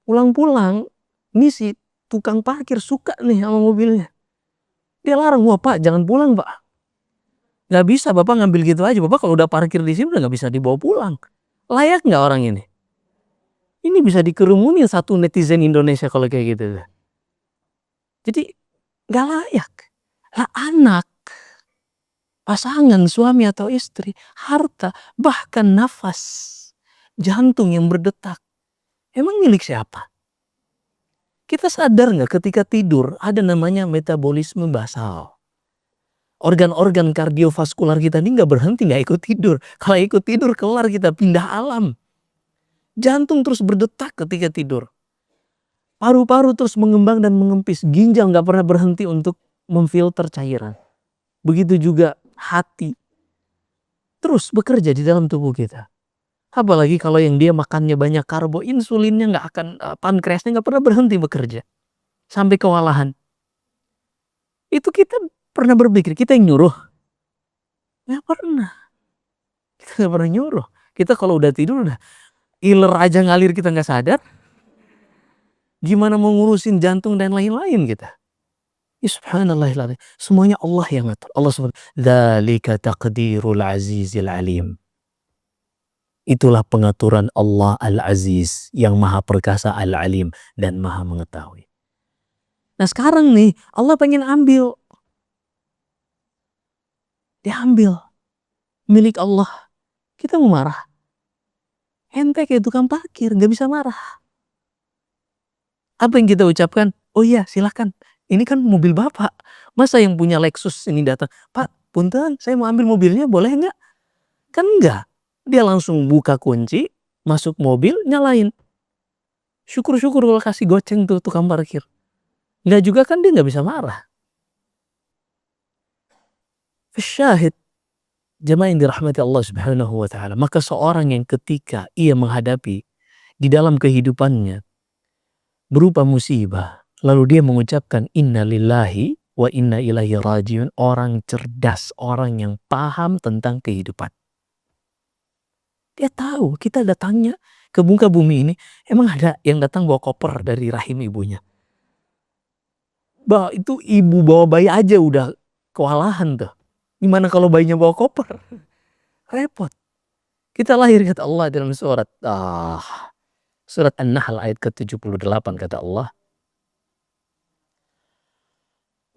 Speaker 2: Pulang-pulang, ini si tukang parkir suka nih sama mobilnya. Dia larang, wah Pak jangan pulang Pak. Gak bisa Bapak ngambil gitu aja. Bapak kalau udah parkir di sini udah gak bisa dibawa pulang. Layak gak orang ini? Ini bisa dikerumunin satu netizen Indonesia kalau kayak gitu. Jadi gak layak. Lah anak, pasangan, suami atau istri, harta, bahkan nafas, jantung yang berdetak. Emang milik siapa? Kita sadar nggak ketika tidur ada namanya metabolisme basal. Organ-organ kardiovaskular kita ini nggak berhenti, nggak ikut tidur. Kalau ikut tidur kelar kita pindah alam. Jantung terus berdetak ketika tidur. Paru-paru terus mengembang dan mengempis. Ginjal nggak pernah berhenti untuk memfilter cairan. Begitu juga hati. Terus bekerja di dalam tubuh kita. Apalagi kalau yang dia makannya banyak karbo, insulinnya nggak akan, pankreasnya nggak pernah berhenti bekerja. Sampai kewalahan. Itu kita pernah berpikir, kita yang nyuruh? Nggak pernah. Kita nggak pernah nyuruh. Kita kalau udah tidur udah iler aja ngalir kita nggak sadar. Gimana mau ngurusin jantung dan lain-lain kita? Ya subhanallahiladzim. Semuanya Allah yang ngatur. Allah subhanahu. Dzalika taqdirul azizil alim. Itulah pengaturan Allah Al-Aziz yang maha perkasa Al-Alim dan maha mengetahui. Nah sekarang nih Allah pengen ambil. Diambil. Milik Allah. Kita mau marah. Ente kayak tukang parkir gak bisa marah. Apa yang kita ucapkan? Oh iya silahkan. Ini kan mobil bapak. Masa yang punya Lexus ini datang. Pak punten saya mau ambil mobilnya boleh nggak? Kan enggak. Dia langsung buka kunci. Masuk mobil nyalain. Syukur-syukur kalau kasih goceng tuh tukang parkir. Enggak juga kan dia nggak bisa marah. Syahid. Jemaah yang dirahmati Allah subhanahu wa ta'ala. Maka seorang yang ketika ia menghadapi di dalam kehidupannya berupa musibah, lalu dia mengucapkan inna lillahi wa inna ilaihi rajiun, orang cerdas, orang yang paham tentang kehidupan. Dia tahu kita datangnya ke muka bumi ini, emang ada yang datang bawa koper dari rahim ibunya. Bah, itu ibu bawa bayi aja udah kewalahan tuh. Gimana kalau bayinya bawa koper? Repot. Kita lahir kata Allah dalam surat An-Nahl ayat ke-78 kata Allah.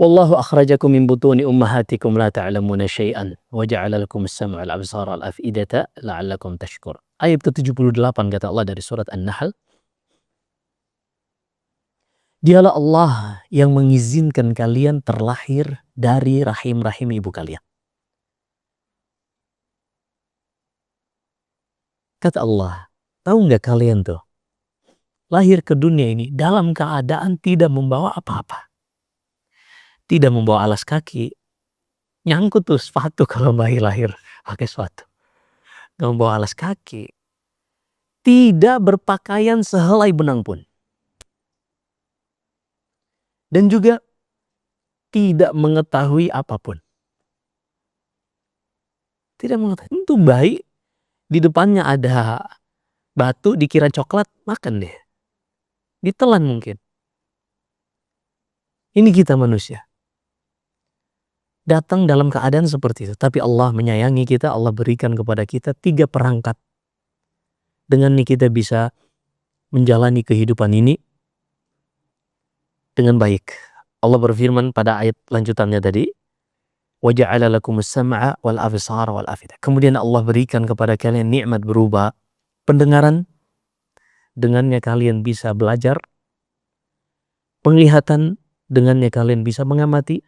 Speaker 2: Wallahu akhrajakum min butuni ummahatikum la ta'lamuna syai'an wa ja'ala lakum as-sam'a wal absara wal af'idata la'allakum tashkur. Ayat ke-78 kata Allah dari surat An-Nahl. Dialah Allah yang mengizinkan kalian terlahir dari rahim-rahim ibu kalian. Kata Allah, tahu nggak kalian tuh? Lahir ke dunia ini dalam keadaan tidak membawa apa-apa. Tidak membawa alas kaki. Nyangkut tuh sepatu kalau bayi lahir pakai sepatu. Nggak membawa alas kaki. Tidak berpakaian sehelai benang pun. Dan juga tidak mengetahui apapun. Tidak mengetahui. Tentu bayi di depannya ada batu dikira coklat, makan deh. Ditelan mungkin. Ini kita manusia. Datang dalam keadaan seperti itu. Tapi Allah menyayangi kita, Allah berikan kepada kita 3 perangkat. Dengan ini kita bisa menjalani kehidupan ini dengan baik. Allah berfirman pada ayat lanjutannya tadi. وَجَعَلَ لَكُمُ السَّمْعَ وَالْأَبْصَارَ وَالْأَفْئِدَةَ. Kemudian Allah berikan kepada kalian nikmat berupa pendengaran. Dengannya kalian bisa belajar. Penglihatan. Dengannya kalian bisa mengamati.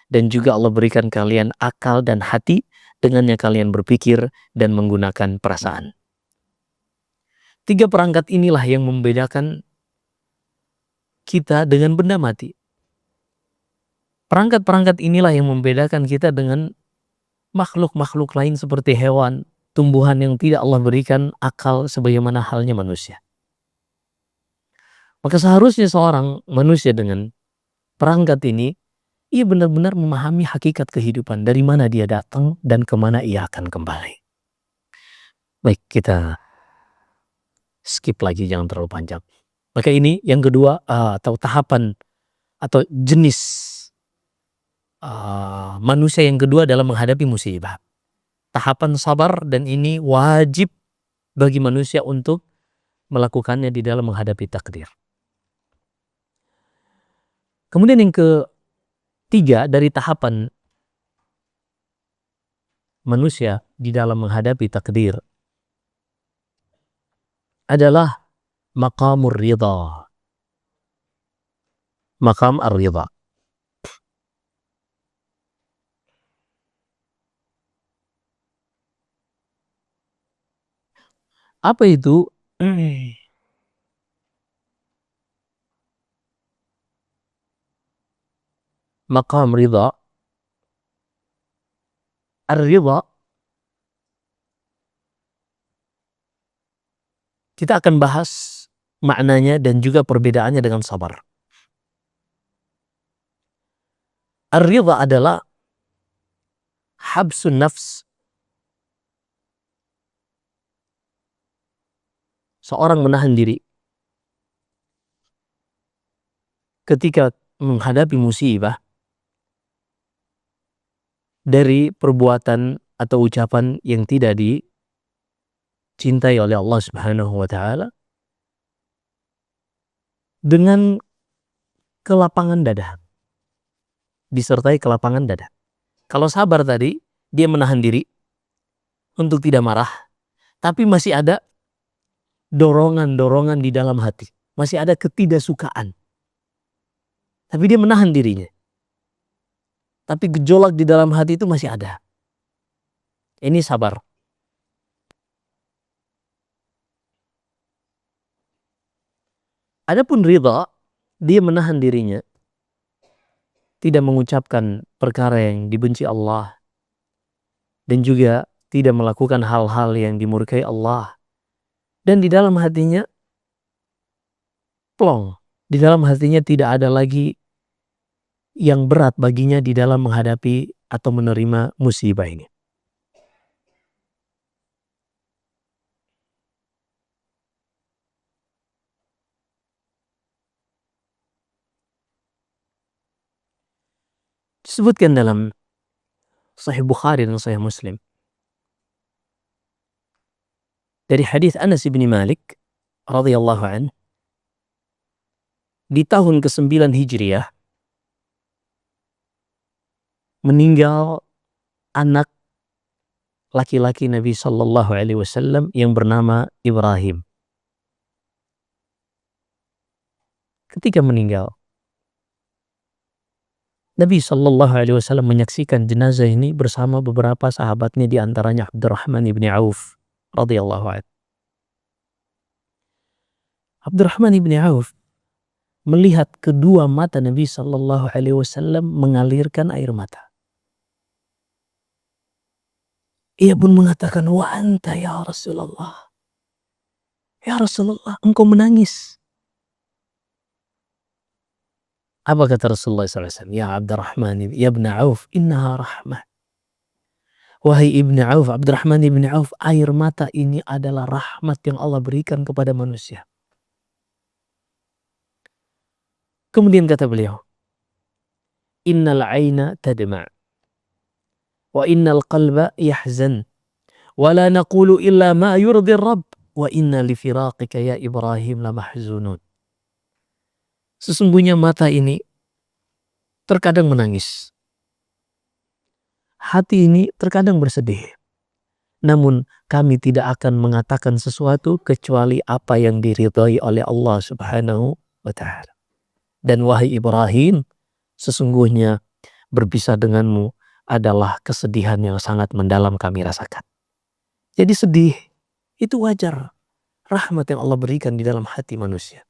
Speaker 2: Dan juga Allah berikan kalian akal dan hati, dengannya kalian berpikir dan menggunakan perasaan. 3 perangkat inilah yang membedakan kita dengan benda mati. Perangkat-perangkat inilah yang membedakan kita dengan makhluk-makhluk lain seperti hewan, tumbuhan yang tidak Allah berikan akal sebagaimana halnya manusia. Maka seharusnya seorang manusia dengan perangkat ini ia benar-benar memahami hakikat kehidupan, dari mana dia datang dan kemana ia akan kembali. Baik, kita skip lagi, jangan terlalu panjang. Maka ini yang kedua atau tahapan atau jenis manusia yang kedua dalam menghadapi musibah. Tahapan sabar, dan ini wajib bagi manusia untuk melakukannya di dalam menghadapi takdir. Kemudian yang ketiga dari tahapan manusia di dalam menghadapi takdir adalah maqamur ridha. Maqam ar-ridha. Apa itu? maqam ridha. Ar-ridha kita akan bahas maknanya dan juga perbedaannya dengan sabar. Ar-ridha adalah habsun nafs. Seorang menahan diri ketika menghadapi musibah dari perbuatan atau ucapan yang tidak dicintai oleh Allah Subhanahu wa taala dengan kelapangan dada, disertai kelapangan dada. Kalau sabar tadi, dia menahan diri untuk tidak marah, tapi masih ada dorongan-dorongan di dalam hati, masih ada ketidaksukaan. Tapi dia menahan dirinya. Tapi gejolak di dalam hati itu masih ada. Ini sabar. Adapun ridha, dia menahan dirinya, tidak mengucapkan perkara yang dibenci Allah, dan juga tidak melakukan hal-hal yang dimurkai Allah. Dan di dalam hatinya plong. Di dalam hatinya tidak ada lagi yang berat baginya di dalam menghadapi atau menerima musibah ini. Disebutkan dalam Sahih Bukhari dan Sahih Muslim dari hadis Anas bin Malik radhiyallahu an, di tahun ke-9 Hijriah meninggal anak laki-laki Nabi sallallahu alaihi wasallam yang bernama Ibrahim. Ketika meninggal, Nabi sallallahu alaihi wasallam menyaksikan jenazah ini bersama beberapa sahabatnya, di antaranya Abdurrahman ibn Auf radhiyallahu anhu. Abdurrahman ibn Auf melihat kedua mata Nabi sallallahu alaihi wasallam mengalirkan air mata. Ia pun mengatakan, "Wa anta ya Rasulullah. Ya Rasulullah, engkau menangis." Apa kata Rasulullah SAW? "Ya Abdurrahman, ya ibn Auf, innaha rahmah." Wahai ibn Auf, Abdurrahman ibn Auf, air mata ini adalah rahmat yang Allah berikan kepada manusia. Kemudian kata beliau, "Innal aina tadma' wa innal qalba yahzan wa la naqulu illa ma yurdi Rabb wa inna li firaqika ya Ibrahim la mahzunun." Sesungguhnya mata ini terkadang menangis. Hati ini terkadang bersedih. Namun kami tidak akan mengatakan sesuatu kecuali apa yang diridhai oleh Allah Subhanahu wa ta'ala. Dan wahai Ibrahim, sesungguhnya berpisah denganmu adalah kesedihan yang sangat mendalam kami rasakan. Jadi sedih itu wajar. Rahmat yang Allah berikan di dalam hati manusia.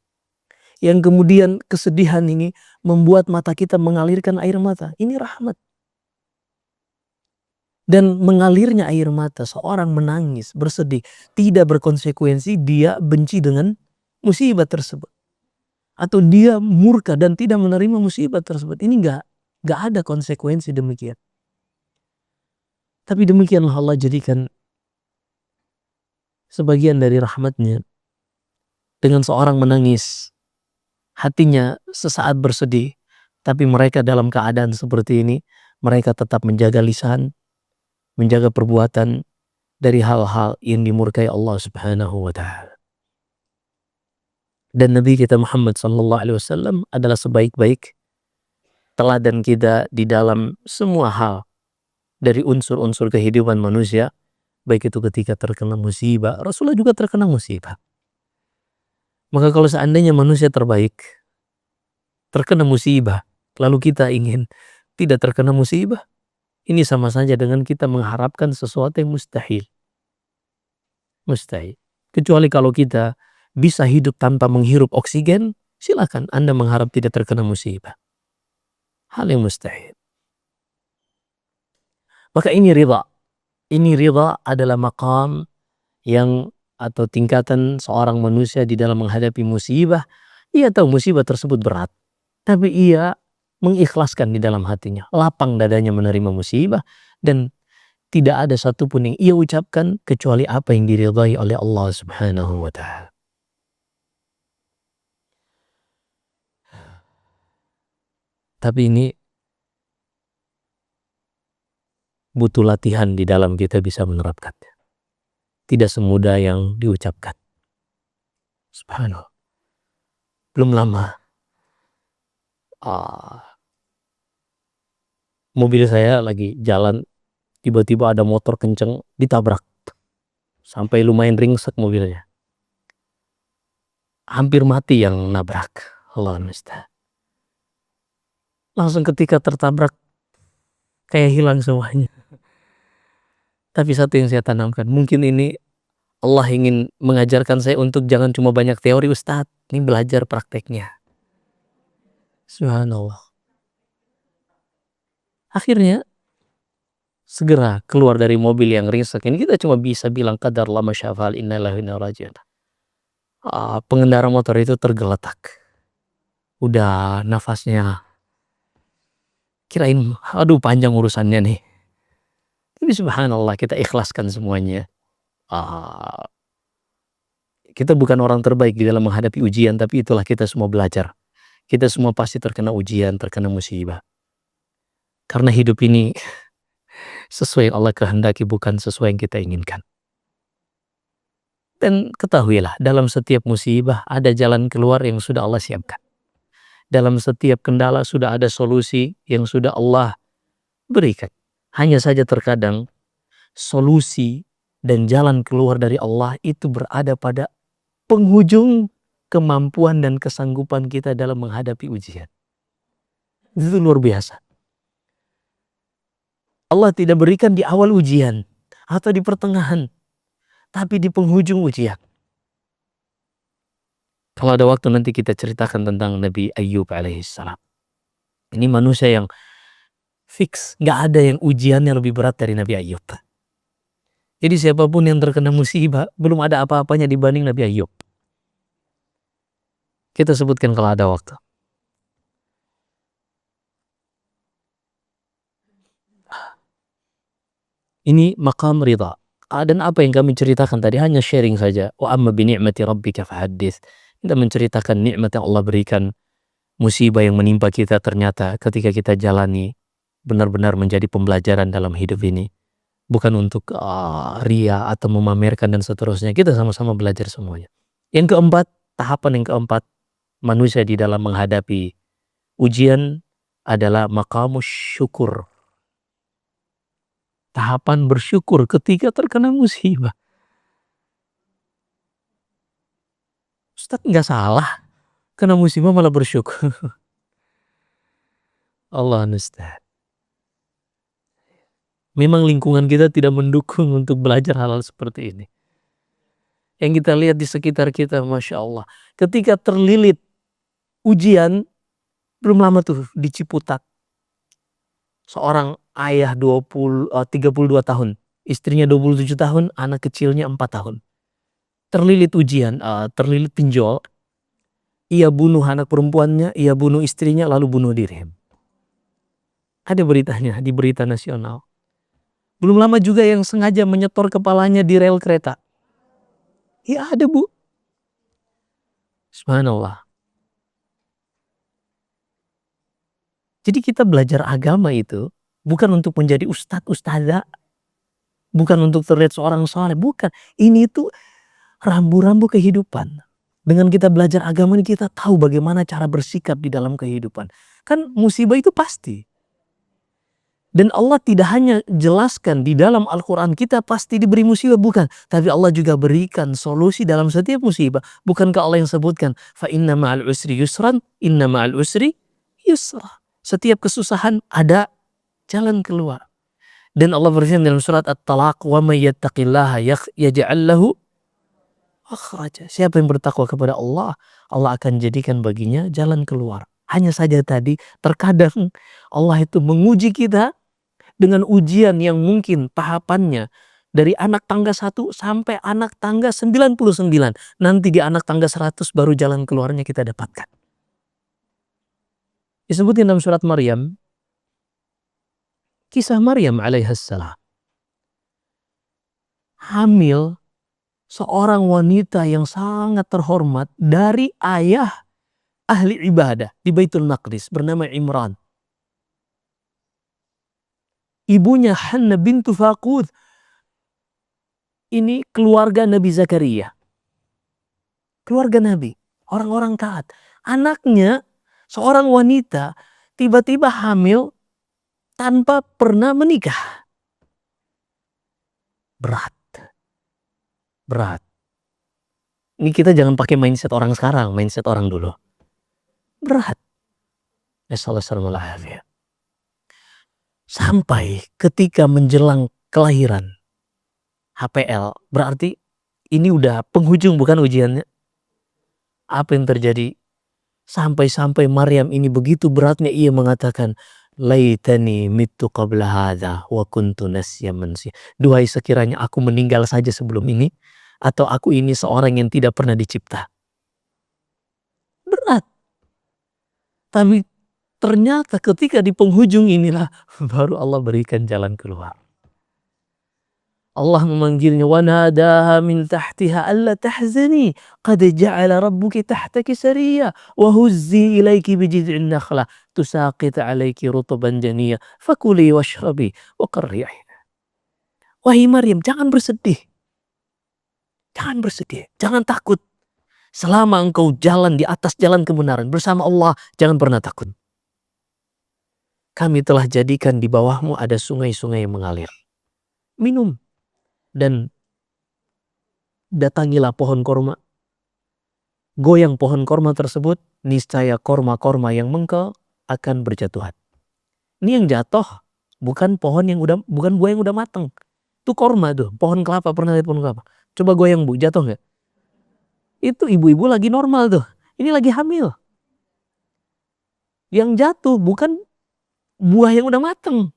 Speaker 2: Yang kemudian kesedihan ini membuat mata kita mengalirkan air mata. Ini rahmat. Dan mengalirnya air mata, seorang menangis, bersedih, tidak berkonsekuensi dia benci dengan musibah tersebut. Atau dia murka dan tidak menerima musibah tersebut. Ini enggak ada konsekuensi demikian. Tapi demikianlah Allah jadikan sebagian dari rahmatnya. Dengan seorang menangis, hatinya sesaat bersedih, tapi mereka dalam keadaan seperti ini, mereka tetap menjaga lisan, menjaga perbuatan dari hal-hal yang dimurkai Allah Subhanahu wa ta'ala. Dan Nabi kita Muhammad sallallahu alaihi wasallam adalah sebaik-baik teladan kita di dalam semua hal dari unsur-unsur kehidupan manusia, baik itu ketika terkena musibah. Rasulullah juga terkena musibah. Maka kalau seandainya manusia terbaik terkena musibah, lalu kita ingin tidak terkena musibah, ini sama saja dengan kita mengharapkan sesuatu yang mustahil. Mustahil. Kecuali kalau kita bisa hidup tanpa menghirup oksigen, silakan Anda mengharap tidak terkena musibah. hal yang mustahil. Maka ini ridha. Ini ridha adalah maqam yang atau tingkatan seorang manusia di dalam menghadapi musibah. Ia tahu musibah tersebut berat, tapi ia mengikhlaskan di dalam hatinya, lapang dadanya menerima musibah, dan tidak ada satupun yang ia ucapkan kecuali apa yang diridhai oleh Allah Subhanahu wa Ta'ala. Tapi ini butuh latihan di dalam kita bisa menerapkannya. Tidak semudah yang diucapkan. Subhanallah. Belum lama mobil saya lagi jalan, tiba-tiba ada motor kenceng ditabrak. Sampai lumayan ringsek mobilnya. Hampir mati yang nabrak. Allah musta'an. Langsung ketika tertabrak kayak hilang semuanya. Tapi satu yang saya tanamkan, mungkin ini Allah ingin mengajarkan saya untuk jangan cuma banyak teori, Ustadz, ini belajar prakteknya. Subhanallah. Akhirnya segera keluar dari mobil yang ringsek ini, kita cuma bisa bilang qadarullah ma syaa fa'al, inna lillahi wa inna ilaihi raji'un. Pengendara motor itu tergeletak. Udah nafasnya kirain aduh panjang urusannya nih. Tapi subhanallah kita ikhlaskan semuanya. Kita bukan orang terbaik di dalam menghadapi ujian, tapi itulah kita semua belajar. Kita semua pasti terkena ujian, terkena musibah. Karena hidup ini sesuai yang Allah kehendaki, bukan sesuai yang kita inginkan. Dan ketahuilah, dalam setiap musibah ada jalan keluar yang sudah Allah siapkan. Dalam setiap kendala sudah ada solusi yang sudah Allah berikan. Hanya saja terkadang solusi dan jalan keluar dari Allah itu berada pada penghujung kemampuan dan kesanggupan kita dalam menghadapi ujian. Itu luar biasa. Allah tidak berikan di awal ujian atau di pertengahan, tapi di penghujung ujian. Kalau ada waktu nanti kita ceritakan tentang Nabi Ayyub alaihissalam. Ini manusia yang fix, gak ada yang ujiannya lebih berat dari Nabi Ayyub. Jadi siapapun yang terkena musibah, belum ada apa-apanya dibanding Nabi Ayyub. Kita sebutkan kalau ada waktu. Ini maqam ridha. Dan apa yang kami ceritakan tadi hanya sharing saja. Wa amma bi ni'mati rabbika fahaddits. Kita menceritakan nikmat yang Allah berikan, musibah yang menimpa kita ternyata ketika kita jalani benar-benar menjadi pembelajaran dalam hidup ini. Bukan untuk ria atau memamerkan dan seterusnya. Kita sama-sama belajar semuanya. Yang keempat, tahapan yang keempat manusia di dalam menghadapi ujian adalah maqamus syukur. Tahapan bersyukur ketika terkena musibah. Ustaz nggak salah, kena musibah malah bersyukur. Allah musta'an. Memang lingkungan kita tidak mendukung untuk belajar hal-hal seperti ini. Yang kita lihat di sekitar kita, Masya Allah. Ketika terlilit ujian, belum lama tuh di Ciputat. Seorang ayah 32 tahun. Istrinya 27 tahun, anak kecilnya 4 tahun. Terlilit ujian, terlilit pinjol. Ia bunuh anak perempuannya, ia bunuh istrinya, lalu bunuh diri. Ada beritanya di berita nasional. Belum lama juga yang sengaja menyetor kepalanya di rel kereta. Ya ada, Bu. Subhanallah. Jadi kita belajar agama itu bukan untuk menjadi ustadz, ustadzah. Bukan untuk terlihat seorang saleh. Bukan. Ini itu rambu-rambu kehidupan. Dengan kita belajar agama ini kita tahu bagaimana cara bersikap di dalam kehidupan. Kan musibah itu pasti. Dan Allah tidak hanya jelaskan di dalam Al-Quran kita pasti diberi musibah, bukan. Tapi Allah juga berikan solusi dalam setiap musibah. Bukankah Allah yang sebutkan, fa inna ma'al usri yusran, inna ma'al usri yusra. Setiap kesusahan ada jalan keluar. Dan Allah berfirman dalam surat At-Talaq, wa may yattaqillaha yaj'al lahu makhraja. Siapa yang bertakwa kepada Allah, Allah akan jadikan baginya jalan keluar. Hanya saja tadi terkadang Allah itu menguji kita dengan ujian yang mungkin tahapannya dari anak tangga 1 sampai anak tangga 99. Nanti di anak tangga 100 baru jalan keluarnya kita dapatkan. Disebutkan dalam surat Maryam, kisah Maryam alaihissalam. Hamil seorang wanita yang sangat terhormat dari ayah ahli ibadah di Baitul Maqdis bernama Imran. Ibunya Hanna bintu Faqud. Ini keluarga Nabi Zakaria. Keluarga Nabi, orang-orang taat. Anaknya seorang wanita tiba-tiba hamil tanpa pernah menikah. Berat. Ini kita jangan pakai mindset orang sekarang, mindset orang dulu. Berat. Assalamualaikum. Sampai ketika menjelang kelahiran HPL, berarti ini udah penghujung bukan ujiannya. Apa yang terjadi? Sampai-sampai Maryam ini begitu beratnya ia mengatakan, laitani mitu qabla hadha wa kuntu nasyan mansiyya. Duhai sekiranya aku meninggal saja sebelum ini, atau aku ini seorang yang tidak pernah dicipta. Berat. Tapi ternyata ketika di penghujung inilah baru Allah berikan jalan keluar. Allah memanggilnya, wa nadaha min tahtiha alla tahzani qad ja'ala rabbuki tahtaki sariyya wa huzzi ilayki bi jid'in nakhlah tusaqit 'alayki rutban janiyya fakuli washrabi wa qarri 'aina. Wahai Maryam, jangan bersedih. Jangan bersedih, jangan takut. Selama engkau jalan di atas jalan kebenaran bersama Allah, jangan pernah takut. Kami telah jadikan di bawahmu ada sungai-sungai yang mengalir. Minum. Dan datangilah pohon korma. Goyang pohon korma tersebut, niscaya korma-korma yang mengkal akan berjatuhan. Ini yang jatuh bukan buah yang udah matang. Itu korma tuh, pohon kelapa. Pernah lihat pohon kelapa? Coba goyang Bu, jatuh nggak? Itu ibu-ibu lagi normal tuh. Ini lagi hamil. Yang jatuh bukan buah yang udah matang.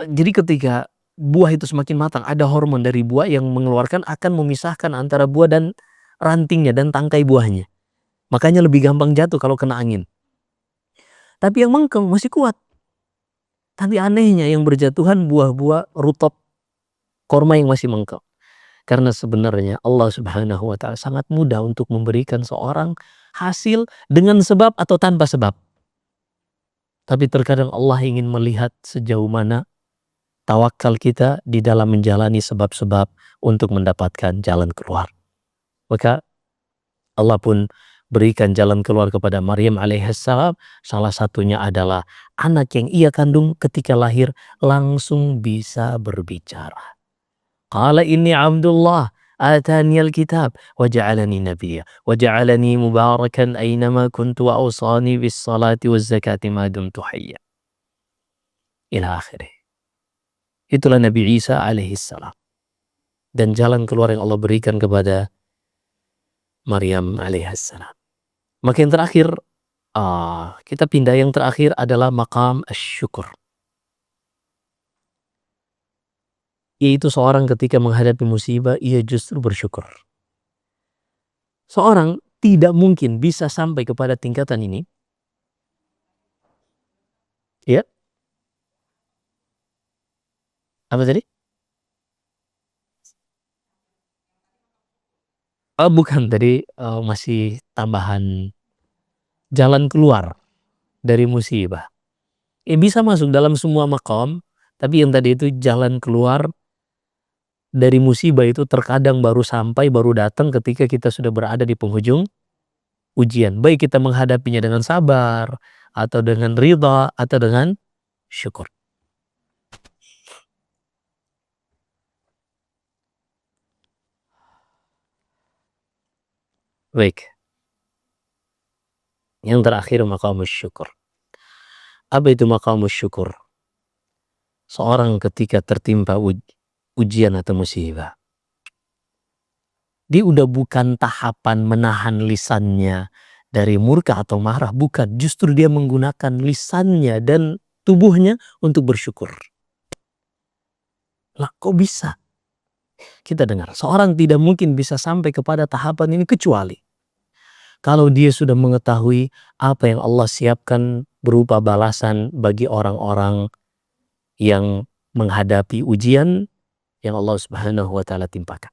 Speaker 2: Jadi ketika buah itu semakin matang, ada hormon dari buah yang mengeluarkan akan memisahkan antara buah dan rantingnya dan tangkai buahnya. Makanya lebih gampang jatuh kalau kena angin. Tapi yang mengkeng masih kuat. Tapi anehnya yang berjatuhan buah-buah rutop korma yang masih mengkeng. Karena sebenarnya Allah Subhanahu wa Ta'ala sangat mudah untuk memberikan seorang hasil dengan sebab atau tanpa sebab. Tapi terkadang Allah ingin melihat sejauh mana tawakal kita di dalam menjalani sebab-sebab untuk mendapatkan jalan keluar. Maka Allah pun berikan jalan keluar kepada Maryam alaihissalam. Salah satunya adalah anak yang ia kandung ketika lahir langsung bisa berbicara. Qala inni abdullah atani alkitab wa ja'alani nabiyya wa ja'alani mubarakan aynama kuntu wa awsani bis salati waz zakati ma dumtu hayya. Ila akhirih. Itulah Nabi Isa alaihissalam. Dan jalan keluar yang Allah berikan kepada Maryam alaihissalam. Maka yang terakhir, kita pindah, yang terakhir adalah maqam asy-syukur. Yaitu seorang ketika menghadapi musibah, ia justru bersyukur. Seorang tidak mungkin bisa sampai kepada tingkatan ini. Ya. Apa tadi? Bukan, tadi masih tambahan jalan keluar dari musibah. Bisa masuk dalam semua maqam, tapi yang tadi itu jalan keluar dari musibah itu terkadang baru sampai, baru datang ketika kita sudah berada di penghujung ujian. Baik kita menghadapinya dengan sabar, atau dengan ridha, atau dengan syukur. Baik. Yang terakhir maqamus syukur. Apa itu maqamus syukur? Seorang ketika tertimpa ujian atau musibah, dia udah bukan tahapan menahan lisannya dari murka atau marah, bukan. Justru dia menggunakan lisannya dan tubuhnya untuk bersyukur. Lah kok bisa? Kita dengar, seorang tidak mungkin bisa sampai kepada tahapan ini kecuali kalau dia sudah mengetahui apa yang Allah siapkan berupa balasan bagi orang-orang yang menghadapi ujian yang Allah Subhanahu wa taala timpakan.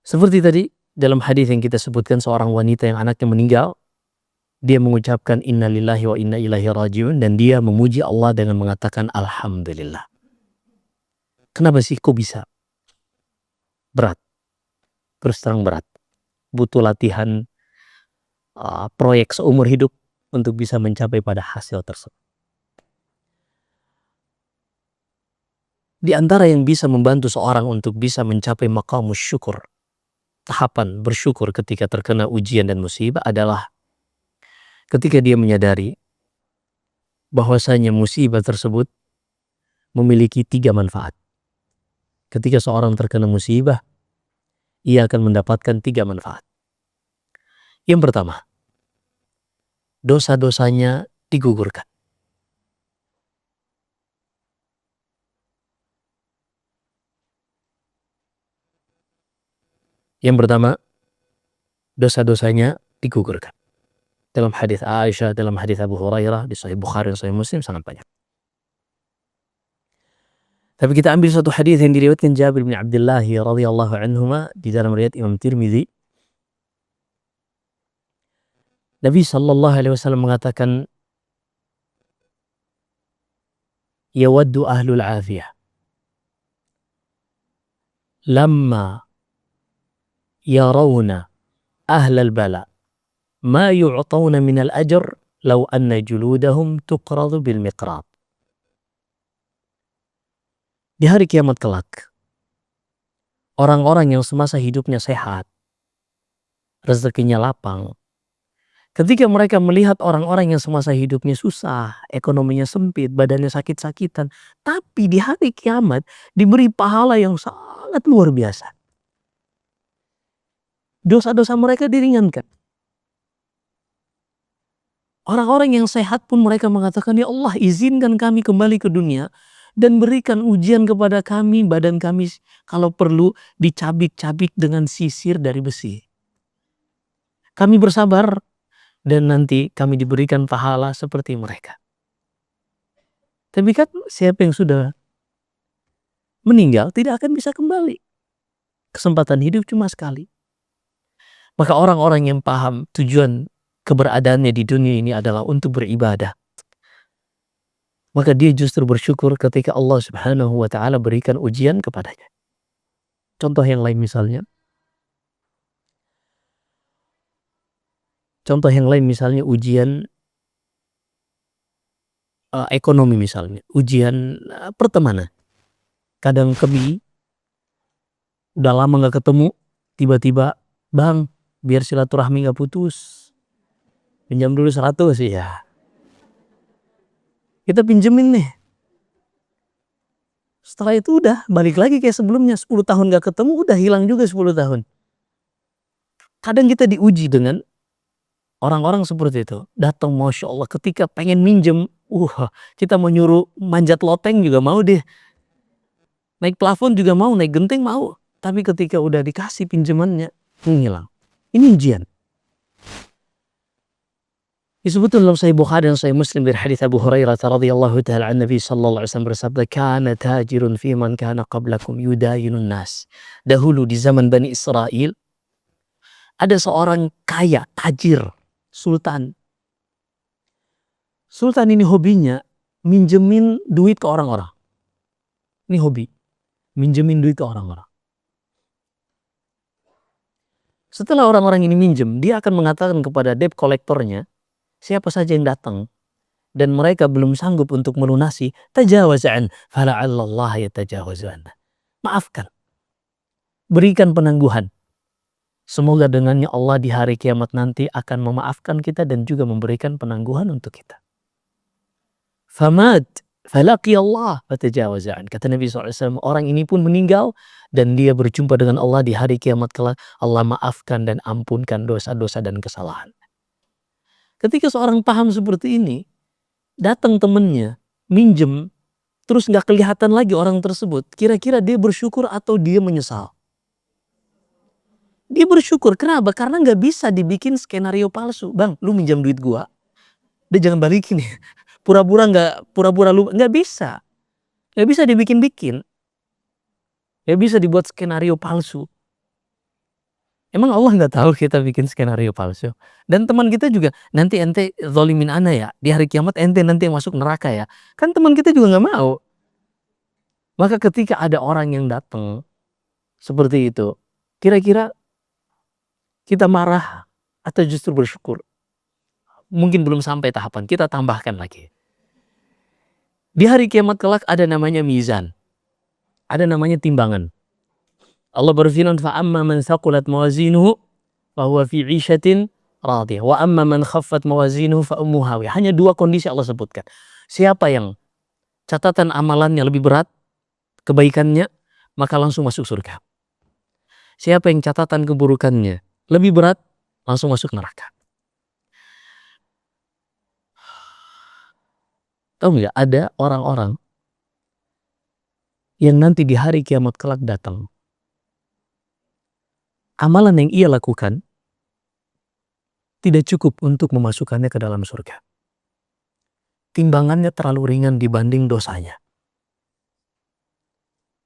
Speaker 2: Seperti tadi dalam hadis yang kita sebutkan, seorang wanita yang anaknya meninggal, dia mengucapkan innalillahi wa inna ilaihi rajiun, dan dia memuji Allah dengan mengatakan alhamdulillah. Kenapa sih kok bisa? Berat. Terus terang berat. Butuh latihan proyek seumur hidup untuk bisa mencapai pada hasil tersebut. Di antara yang bisa membantu seorang untuk bisa mencapai maqamus syukur, tahapan bersyukur ketika terkena ujian dan musibah, adalah ketika dia menyadari bahwasanya musibah tersebut memiliki 3 manfaat. Ketika seorang terkena musibah, ia akan mendapatkan 3 manfaat. Yang pertama, dosa-dosanya digugurkan. Yang pertama, dosa-dosanya digugurkan. Dalam hadis Aisyah, dalam hadis Abu Hurairah, di Sahih Bukhari dan Sahih Muslim sangat banyak. Tapi kita ambil satu hadis yang diriwayatkan Jabir bin Abdullah radhiyallahu anhuma di dalam riwayat Imam Tirmidzi. Nabi sallallahu alaihi wasallam mengatakan, yawaddu ahlul afiyah lamma yarawna ahlal bala ma yu'tawna minal ajr law anna juludahum tuqradu bil miqrab. Di hari kiamat kelak, orang-orang yang semasa hidupnya sehat, rezekinya lapang, ketika mereka melihat orang-orang yang semasa hidupnya susah, ekonominya sempit, badannya sakit-sakitan, tapi di hari kiamat diberi pahala yang sangat luar biasa. Dosa-dosa mereka diringankan. Orang-orang yang sehat pun mereka mengatakan, ya Allah, izinkan kami kembali ke dunia dan berikan ujian kepada kami, badan kami kalau perlu dicabik-cabik dengan sisir dari besi. Kami bersabar dan nanti kami diberikan pahala seperti mereka. Tapi kan siapa yang sudah meninggal tidak akan bisa kembali. Kesempatan hidup cuma sekali. Maka orang-orang yang paham tujuan keberadaannya di dunia ini adalah untuk beribadah, maka dia justru bersyukur ketika Allah Subhanahu wa taala berikan ujian kepadanya. Contoh yang lain misalnya. Ujian ekonomi misalnya, ujian pertemanan. Kadang kami udah lama gak ketemu, tiba-tiba, bang, biar silaturahmi gak putus, pinjam dulu 100 ya. Kita pinjemin nih. Setelah itu udah balik lagi kayak sebelumnya. 10 tahun gak ketemu, udah hilang juga 10 tahun. Kadang kita diuji dengan orang-orang seperti itu. Datang Masya Allah ketika pengen minjem, kita mau nyuruh manjat loteng juga mau deh. Naik plafon juga mau, naik genteng mau. Tapi ketika udah dikasih pinjamannya, hilang. Ini ujian. Disebutkan dalam Sahih Bukhari dan Sahih Muslim dari hadis Abu Hurairah radhiyallahu taala an Nabi sallallahu alaihi wasallam bersabda, kana tajirun fi man kana qablakum yudayinun nas. Dahulu di zaman Bani Israel ada seorang kaya, tajir, sultan. Sultan ini hobinya minjemin duit ke orang-orang. Ini hobi, minjemin duit ke orang-orang. Setelah orang-orang ini minjem, dia akan mengatakan kepada debt kolektornya, siapa saja yang datang dan mereka belum sanggup untuk melunasi, tajawazan fala'allallah yatajawazan. Maafkan. Berikan penangguhan. Semoga dengannya Allah di hari kiamat nanti akan memaafkan kita dan juga memberikan penangguhan untuk kita. Famad, Falaqi Allah fatajawaza an. Kata Nabi SAW, orang ini pun meninggal dan dia berjumpa dengan Allah di hari kiamat kelak. Allah maafkan dan ampunkan dosa-dosa dan kesalahan. Ketika seorang paham seperti ini, datang temennya, minjem, terus nggak kelihatan lagi orang tersebut, kira-kira dia bersyukur atau dia menyesal? Dia bersyukur. Kenapa? Karena nggak bisa dibikin skenario palsu. Bang, lu minjam duit gua, dia jangan balikin ya. Pura-pura lu nggak bisa. Nggak bisa dibikin-bikin. Nggak bisa dibuat skenario palsu. Emang Allah nggak tahu kita bikin skenario palsu? Dan teman kita juga, nanti ente zolimin ana ya, di hari kiamat ente nanti yang masuk neraka ya. Kan teman kita juga nggak mau. Maka ketika ada orang yang datang seperti itu, kira-kira kita marah atau justru bersyukur? Mungkin belum sampai tahapan, kita tambahkan lagi. Di hari kiamat kelak ada namanya mizan. Ada namanya timbangan. Allah berfirman, فَأَمَّا مَنْ ثَقُلَتْ مَوَازِينُهُ فَهُوَ فِي عِيشَةٍ رَاضِيَةٍ وَأَمَّا مَنْ خَفَّتْ مَوَازِينُهُ فَأُمُّهُ هَاوِيَةٌ. Hanya 2 kondisi Allah sebutkan. Siapa yang catatan amalannya lebih berat, kebaikannya, maka langsung masuk surga. Siapa yang catatan keburukannya lebih berat, langsung masuk neraka. Tahu nggak, ada orang-orang yang nanti di hari kiamat kelak datang, amalan yang ia lakukan tidak cukup untuk memasukkannya ke dalam surga. Timbangannya terlalu ringan dibanding dosanya.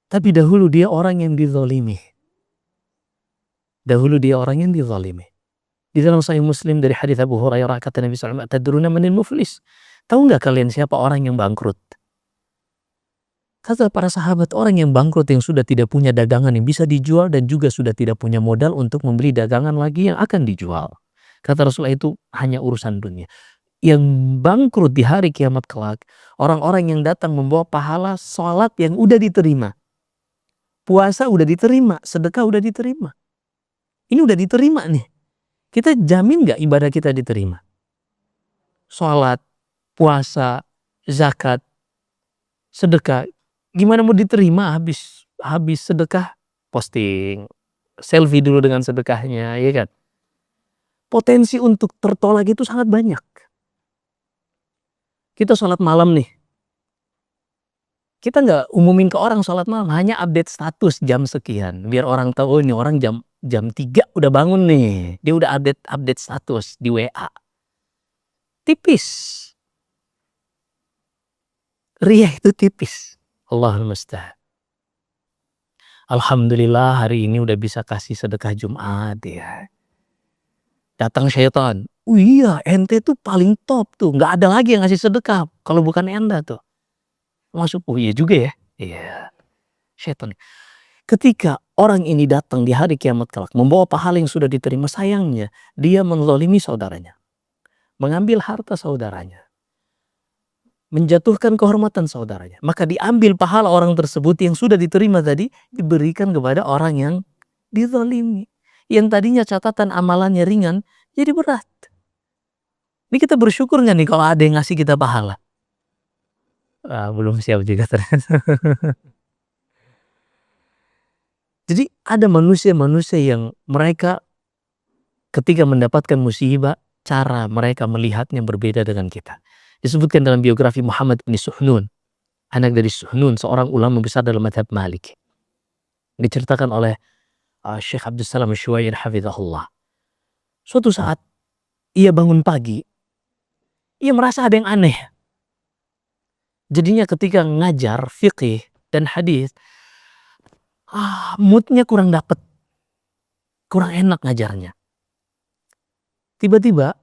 Speaker 2: Tapi dahulu dia orang yang dizalimi. Di dalam Sahih Muslim dari hadits Abu Hurairah, kata Nabi SAW, "Tadruna manil muflis?" Tahu nggak kalian siapa orang yang bangkrut? Kata para sahabat, orang yang bangkrut yang sudah tidak punya dagangan yang bisa dijual dan juga sudah tidak punya modal untuk membeli dagangan lagi yang akan dijual. Kata Rasulullah, itu hanya urusan dunia. Yang bangkrut di hari kiamat kelak, orang-orang yang datang membawa pahala sholat yang udah diterima. Puasa udah diterima, sedekah udah diterima. Ini udah diterima nih. Kita jamin gak ibadah kita diterima? Sholat, puasa, zakat, sedekah. Gimana mau diterima habis sedekah, posting selfie dulu dengan sedekahnya, ya kan? Potensi untuk tertolak itu sangat banyak. Kita sholat malam nih, kita nggak umumin ke orang sholat malam, hanya update status jam sekian, biar orang tahu, oh ini orang jam 3 udah bangun nih, dia udah update status di WA. Tipis, riya itu tipis. Allahul musta'an. Alhamdulillah hari ini udah bisa kasih sedekah Jumat ya. Datang syaitan, iya ente tuh paling top tuh, nggak ada lagi yang ngasih sedekah kalau bukan ente tuh. Masuk, oh iya juga ya. Iya, syaitan. Ketika orang ini datang di hari kiamat kelak membawa pahala yang sudah diterima, sayangnya dia menzalimi saudaranya, mengambil harta saudaranya, menjatuhkan kehormatan saudaranya. Maka diambil pahala orang tersebut yang sudah diterima tadi, diberikan kepada orang yang dizalimi. Yang tadinya catatan amalannya ringan, jadi berat. Ini kita bersyukur nggak nih kalau ada yang ngasih kita pahala? Belum siap juga ternyata. Jadi ada manusia-manusia yang mereka ketika mendapatkan musibah, cara mereka melihatnya berbeda dengan kita. Disebutkan dalam biografi Muhammad bin Suhnun, anak dari Suhnun, seorang ulama besar dalam mazhab Maliki. Diceritakan oleh Syekh Abdul Salam Syuwair hafizahullah. Suatu saat ia bangun pagi, ia merasa ada yang aneh. Jadinya ketika ngajar fiqih dan hadis, moodnya kurang dapet, kurang enak ngajarnya. Tiba-tiba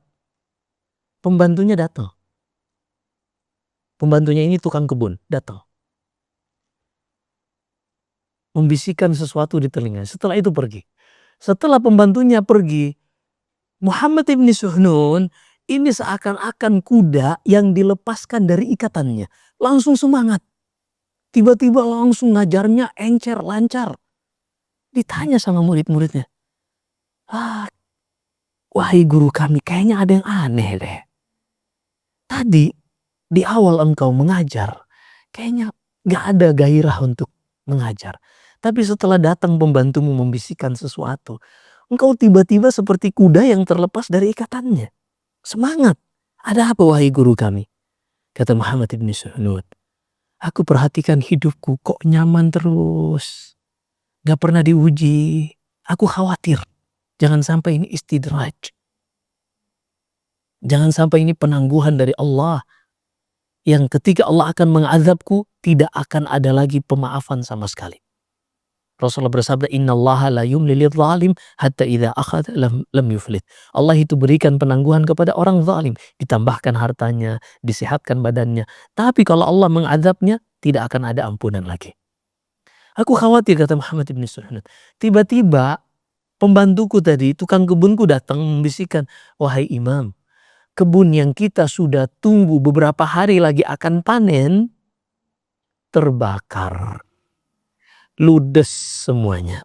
Speaker 2: pembantunya datang. Pembantunya ini tukang kebun, datang. Membisikkan sesuatu di telinga. Setelah itu pergi. Setelah pembantunya pergi, Muhammad ibn Suhnun ini seakan-akan kuda yang dilepaskan dari ikatannya. Langsung semangat. Tiba-tiba langsung ngajarnya encer, lancar. Ditanya sama murid-muridnya, wahai guru kami, kayaknya ada yang aneh deh. Tadi di awal engkau mengajar, kayaknya gak ada gairah untuk mengajar. Tapi setelah datang pembantumu membisikkan sesuatu, engkau tiba-tiba seperti kuda yang terlepas dari ikatannya. Semangat. Ada apa wahai guru kami? Kata Muhammad ibn Suhnud. Aku perhatikan hidupku kok nyaman terus. Gak pernah diuji. Aku khawatir. Jangan sampai ini istidraj. Jangan sampai ini penangguhan dari Allah. Yang ketika Allah akan mengazabku, tidak akan ada lagi pemaafan sama sekali. Rasulullah bersabda, innallaha la yumli lidh-dhalim hatta idza akhadha lam yuflit. Allah itu berikan penangguhan kepada orang zalim, ditambahkan hartanya, disehatkan badannya. Tapi kalau Allah mengazabnya, tidak akan ada ampunan lagi. Aku khawatir, kata Muhammad ibn Suhnud. Tiba-tiba pembantuku tadi, tukang kebunku datang membisikkan, wahai imam, kebun yang kita sudah tunggu beberapa hari lagi akan panen, terbakar. Ludes semuanya.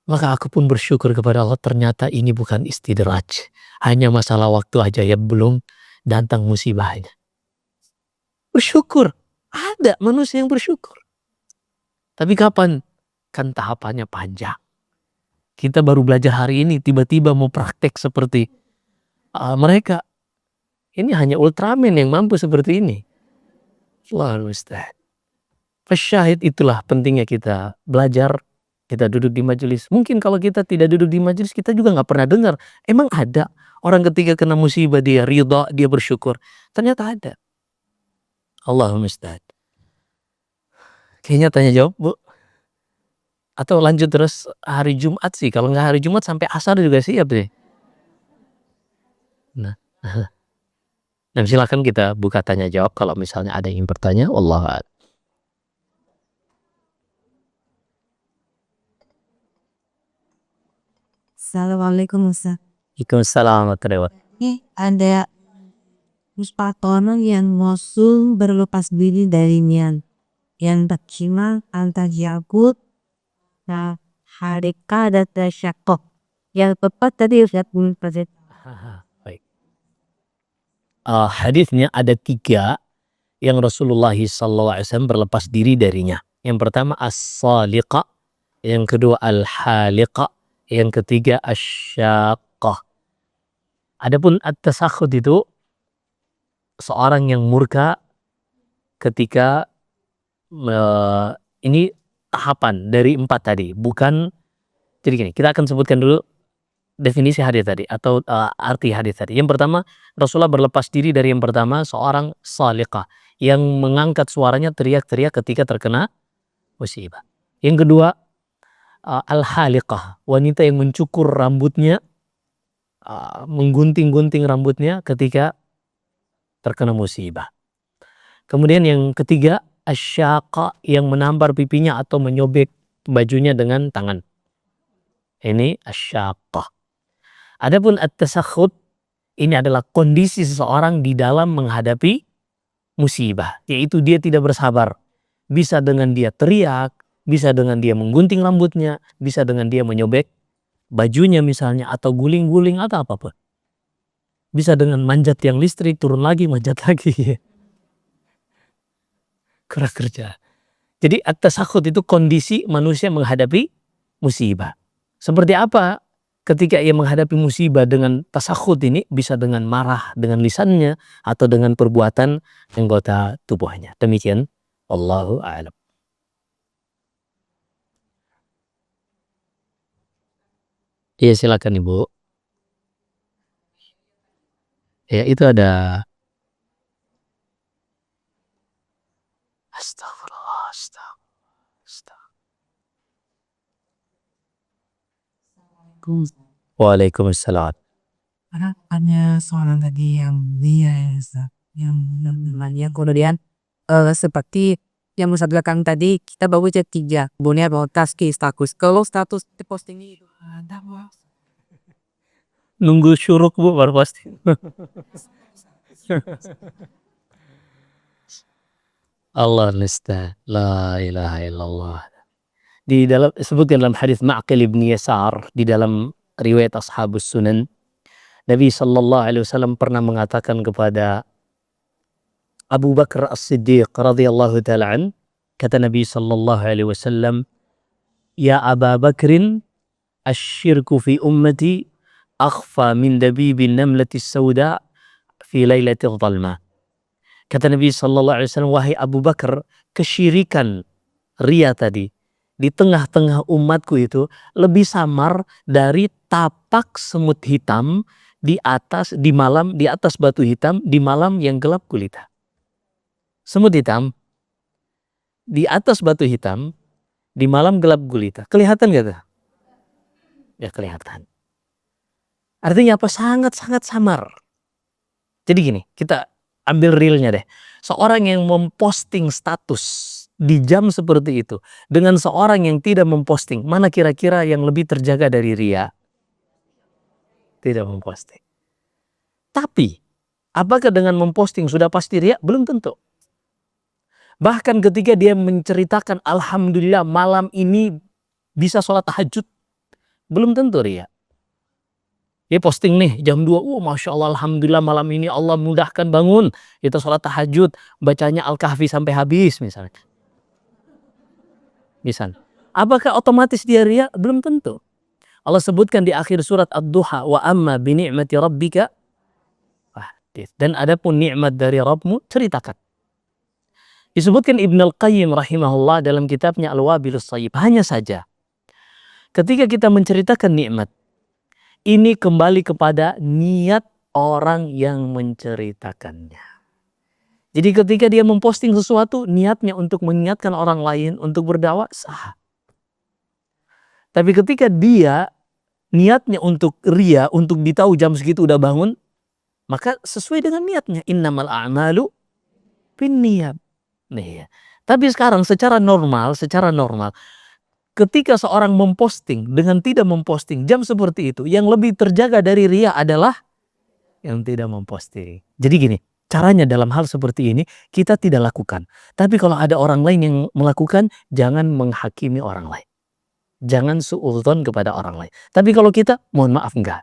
Speaker 2: Maka aku pun bersyukur kepada Allah, ternyata ini bukan istidraj. Hanya masalah waktu aja ya, belum datang musibahnya. Bersyukur. Ada manusia yang bersyukur. Tapi kapan? Kan tahapannya panjang. Kita baru belajar hari ini, tiba-tiba mau praktek seperti mereka. Ini hanya Ultraman yang mampu seperti ini. Allahul musta'an. Fasyahid, itulah pentingnya kita belajar, kita duduk di majelis. Mungkin kalau kita tidak duduk di majelis, kita juga nggak pernah dengar. Emang ada orang ketika kena musibah dia ridha, dia bersyukur. Ternyata ada. Allahumma musta'an. Kayaknya tanya jawab, Bu. Atau lanjut terus hari Jumat sih. Kalau nggak hari Jumat sampai asar juga siap deh. Nah, silakan kita buka tanya jawab kalau misalnya ada yang bertanya. Wallahu a'lam.
Speaker 3: Assalamualaikum Ustaz.
Speaker 2: Waalaikumsalam warahmatullahi wabarakatuh.
Speaker 3: Ini ada orang yang Mosul berlepas diri dari Nian. Yang tercima antara Yakut, nah Harika dan Tasyakoh. Yang tepat tadi Ustaz belum pada.
Speaker 2: Baik. Hadisnya ada 3 yang Rasulullah SAW berlepas diri darinya. Yang pertama as-saliqa, yang kedua al-haliqa, yang ketiga asyaqqah. Adapun at-tasakhud itu seorang yang murka ketika ini tahapan dari 4 tadi, bukan. Jadi gini, kita akan sebutkan dulu definisi hadis tadi atau arti hadis tadi. Yang pertama, Rasulullah berlepas diri dari yang pertama, seorang saliqah yang mengangkat suaranya teriak-teriak ketika terkena musibah. Yang kedua, al-haliqah, wanita yang mencukur rambutnya, menggunting-gunting rambutnya ketika terkena musibah. Kemudian yang ketiga, asyaqa, yang menampar pipinya atau menyobek bajunya dengan tangan. Ini asyaqah. Adapun at-tasakhud, ini adalah kondisi seseorang di dalam menghadapi musibah, yaitu dia tidak bersabar. Bisa dengan dia teriak, bisa dengan dia menggunting rambutnya, bisa dengan dia menyobek bajunya misalnya, atau guling-guling atau apapun. Bisa dengan manjat yang listrik, turun lagi, manjat lagi. Kurang kerja. Jadi at-tasakhud itu kondisi manusia menghadapi musibah. Seperti apa ketika ia menghadapi musibah dengan tasakhud ini? Bisa dengan marah dengan lisannya atau dengan perbuatan anggota tubuhnya. Demikian, Allahu a'lam. Iya, silakan Ibu. Ya, itu ada. Astagfirullah, Waalaikumsalam.
Speaker 3: Hanya seorang tadi yang dia yang namanya kemudian seperti yang Ustaz bilang tadi, kita baru cek 3 kemudian baru status. Kalau status postingnya itu ada Bos.
Speaker 2: Nunggu syuruk Bu baru pasti. Allah nista, la ilaha illallah. Di dalam sebutkan dalam hadis Ma'qil ibn Yasar, di dalam riwayat Ashabus Sunan, Nabi sallallahu alaihi wasallam pernah mengatakan kepada Abu Bakar As-Siddiq radhiyallahu taala an, kata Nabi sallallahu alaihi wasallam, "Ya Aba Bakrin, asyirku fi ummati akhfa min dabibin namlati sauda fi lailatil dhalma." Kata Nabi sallallahu alaihi wasallam, "Wahai Abu Bakar, kesyirikan ria tadi di tengah-tengah umatku itu lebih samar dari tapak semut hitam di atas batu hitam di malam yang gelap gulita." Semut hitam di atas batu hitam di malam gelap gulita. Kelihatan gak tuh? Ya kelihatan. Artinya apa? Sangat-sangat samar. Jadi gini, kita ambil realnya deh. Seorang yang memposting status di jam seperti itu dengan seorang yang tidak memposting, mana kira-kira yang lebih terjaga dari ria? Tidak memposting. Tapi, apakah dengan memposting sudah pasti ria? Belum tentu. Bahkan ketika dia menceritakan, alhamdulillah malam ini bisa sholat tahajud, belum tentu ria. Dia posting nih jam 2, Masya Allah, alhamdulillah malam ini Allah mudahkan bangun, kita sholat tahajud, bacanya Al-Kahfi sampai habis misalnya. Apakah otomatis dia ria? Belum tentu. Allah sebutkan di akhir surat Ad-Duha, wa amma bi ni'mati rabbika fahdits. Dan adapun nikmat dari Rabbmu, ceritakan. Disebutkan Ibn Al-Qayyim rahimahullah dalam kitabnya Al-Wabilus Shayyib. Hanya saja, ketika kita menceritakan nikmat, ini kembali kepada niat orang yang menceritakannya. Jadi ketika dia memposting sesuatu, niatnya untuk mengingatkan orang lain, untuk berdakwah, sah. Tapi ketika dia niatnya untuk ria, untuk ditahu jam segitu udah bangun, maka sesuai dengan niatnya. Innamal a'malu binniyat. Nih ya. Tapi sekarang secara normal, ketika seorang memposting dengan tidak memposting jam seperti itu, yang lebih terjaga dari ria adalah yang tidak memposting. Jadi gini, caranya dalam hal seperti ini kita tidak lakukan. Tapi kalau ada orang lain yang melakukan, jangan menghakimi orang lain. Jangan suudzon kepada orang lain. Tapi kalau kita, mohon maaf enggak.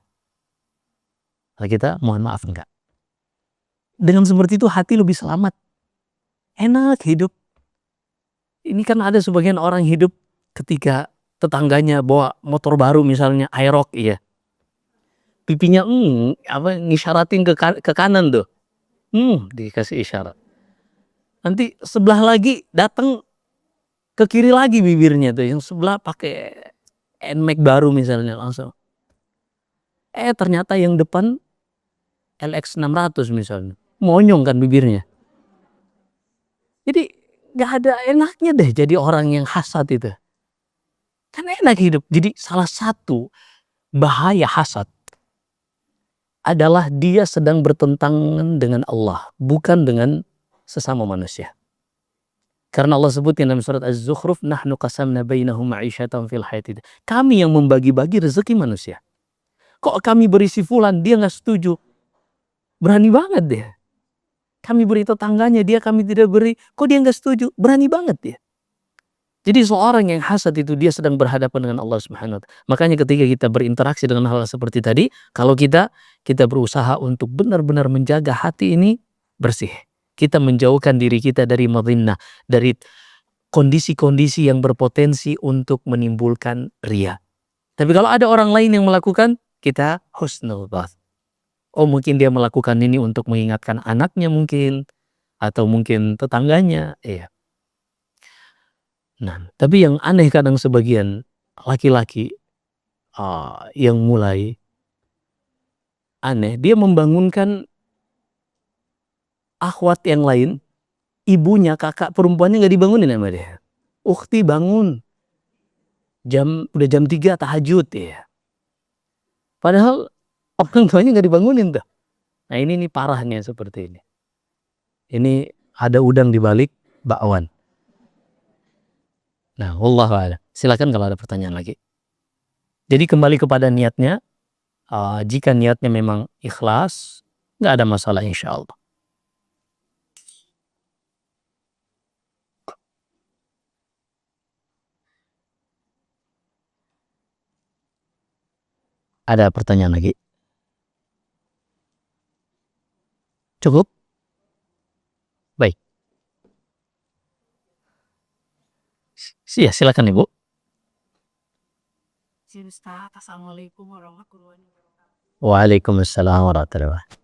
Speaker 2: Dengan seperti itu hati lebih selamat. Enak hidup. Ini kan ada sebagian orang hidup ketika tetangganya bawa motor baru misalnya Aerox, iya. Pipinya ngisyaratin ke kanan tuh. Dikasih isyarat. Nanti sebelah lagi datang ke kiri lagi bibirnya tuh, yang sebelah pakai NMAX baru misalnya langsung. Ternyata yang depan LX 600 misalnya. Monyong kan bibirnya. Jadi gak ada enaknya deh jadi orang yang hasad itu. Kan enak hidup. Jadi salah satu bahaya hasad adalah dia sedang bertentangan dengan Allah, bukan dengan sesama manusia. Karena Allah sebutkan dalam surat Az-Zukhruf, nahnu qasamna bainahum ma'isyatan fil hayatid. Kami yang membagi-bagi rezeki manusia. Kok kami beri si fulan, dia gak setuju. Berani banget dia. Kami beri tetangganya, kami tidak beri. Kok dia gak setuju? Berani banget dia. Jadi seorang yang hasad itu dia sedang berhadapan dengan Allah Subhanahu wa ta'ala. Makanya ketika kita berinteraksi dengan hal seperti tadi, kalau kita berusaha untuk benar-benar menjaga hati ini bersih. Kita menjauhkan diri kita dari madhinnah, dari kondisi-kondisi yang berpotensi untuk menimbulkan ria. Tapi kalau ada orang lain yang melakukan, kita husnul dhan. Mungkin dia melakukan ini untuk mengingatkan anaknya mungkin, atau mungkin tetangganya, iya. Nah, tapi yang aneh kadang sebagian laki-laki yang mulai aneh, dia membangunkan akhwat yang lain, ibunya, kakak perempuannya gak dibangunin sama dia. Ukhti bangun, udah jam 3 tahajud ya. Padahal orang tuanya gak dibangunin tuh. Nah ini parahnya seperti ini. Ini ada udang di balik bakwan. Nah, wallahu a'lam. Silakan kalau ada pertanyaan lagi. Jadi kembali kepada niatnya. Jika niatnya memang ikhlas, nggak ada masalah insya Allah. Ada pertanyaan lagi? Cukup? Iya, silakan Ibu.
Speaker 3: Assalamualaikum warahmatullahi wabarakatuh.
Speaker 2: Waalaikumsalam warahmatullahi wabarakatuh.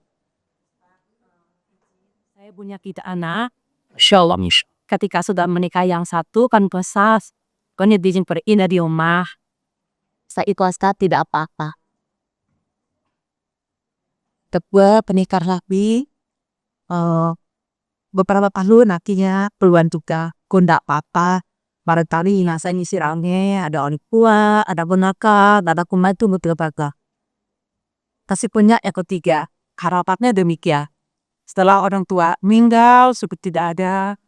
Speaker 3: Saya punya 3 anak. Masya Allah. Ketika sudah menikah yang satu kan besar. Kan izin pindah di rumah. Saya ikhlaskan tidak apa-apa. Kedua penikah lagi. Beberapa tahun nantinya peluang juga. Kok tidak apa-apa. Barangkali saya nyisirangnya ada orang tua, ada ponakan, ada pembantu betul baga. Kasih punya yang ketiga. Harapannya demikian. Setelah orang tua meninggal, sudah tidak ada.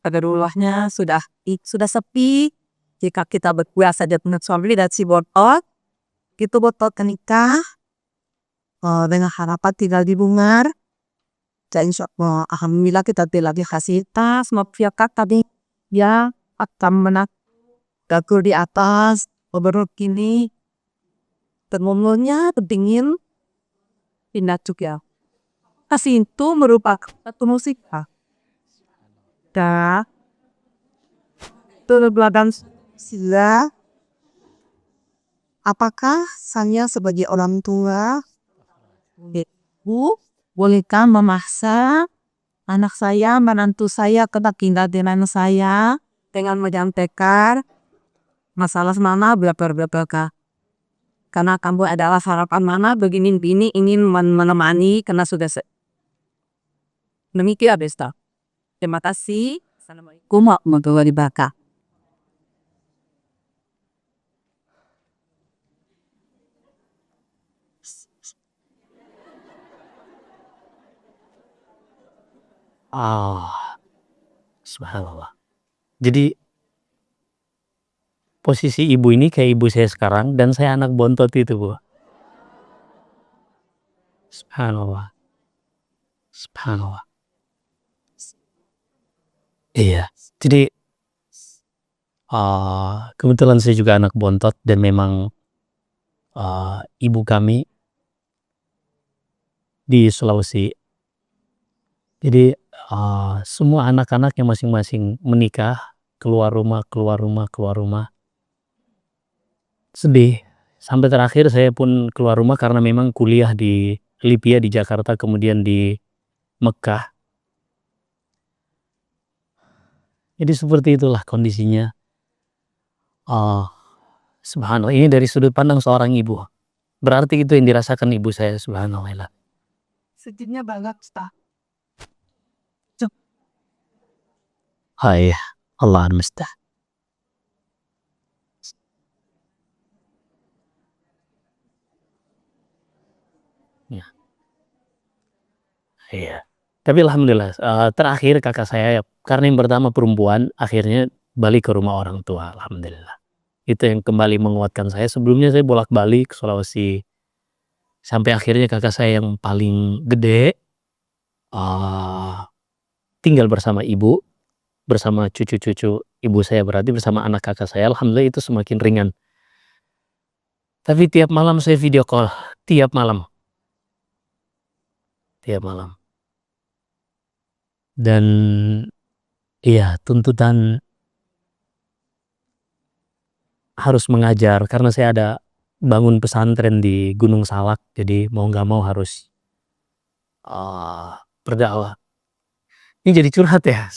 Speaker 3: Rumahnya sudah sepi. Jika kita berdua saja punya suami dan si botot, itu botot nikah dengan harapan tinggal di Bungar. Dan insya Allah, alhamdulillah kita telah dikasih tas, maaf ya kak tadi ya akan menak gagal di atas, beberapa kini termomolnya terdingin pindah juga. Kasih itu merupakan satu musik kak. Dan belakang sila, apakah saya sebagai orang tua, ibu, bolehkah memaksa anak saya, menantu saya kena tinggal dengan saya dengan menyampaikan masalah mana berapa karena kamu adalah harapan mana begini ingin menemani karena sudah demikian Besta. Terima kasih. Assalamualaikum warahmatullahi wabarakatuh.
Speaker 2: Subhanallah. Jadi posisi ibu ini kayak ibu saya sekarang dan saya anak bontot itu, Bu. Subhanallah. Subhanallah. Iya. Jadi kebetulan saya juga anak bontot dan memang ibu kami di Sulawesi. Jadi semua anak-anak yang masing-masing menikah, keluar rumah. Sedih. Sampai terakhir saya pun keluar rumah karena memang kuliah di Lipia di Jakarta, kemudian di Mekah. Jadi seperti itulah kondisinya. Subhanallah, ini dari sudut pandang seorang ibu. Berarti itu yang dirasakan ibu saya, subhanallah.
Speaker 3: Sedihnya banget, Ustaz.
Speaker 2: Hai, Allah al-mustah. Ya. Iya. Tapi alhamdulillah, terakhir kakak saya, karena yang pertama perempuan, akhirnya balik ke rumah orang tua, alhamdulillah. Itu yang kembali menguatkan saya. Sebelumnya saya bolak-balik ke Sulawesi. Sampai akhirnya kakak saya yang paling gede tinggal bersama ibu, bersama cucu-cucu ibu saya, berarti bersama anak kakak saya. Alhamdulillah itu semakin ringan. Tapi tiap malam saya video call, tiap malam. Dan iya, tuntutan harus mengajar karena saya ada bangun pesantren di Gunung Salak, jadi mau nggak mau harus berdakwah. Ini jadi curhat ya.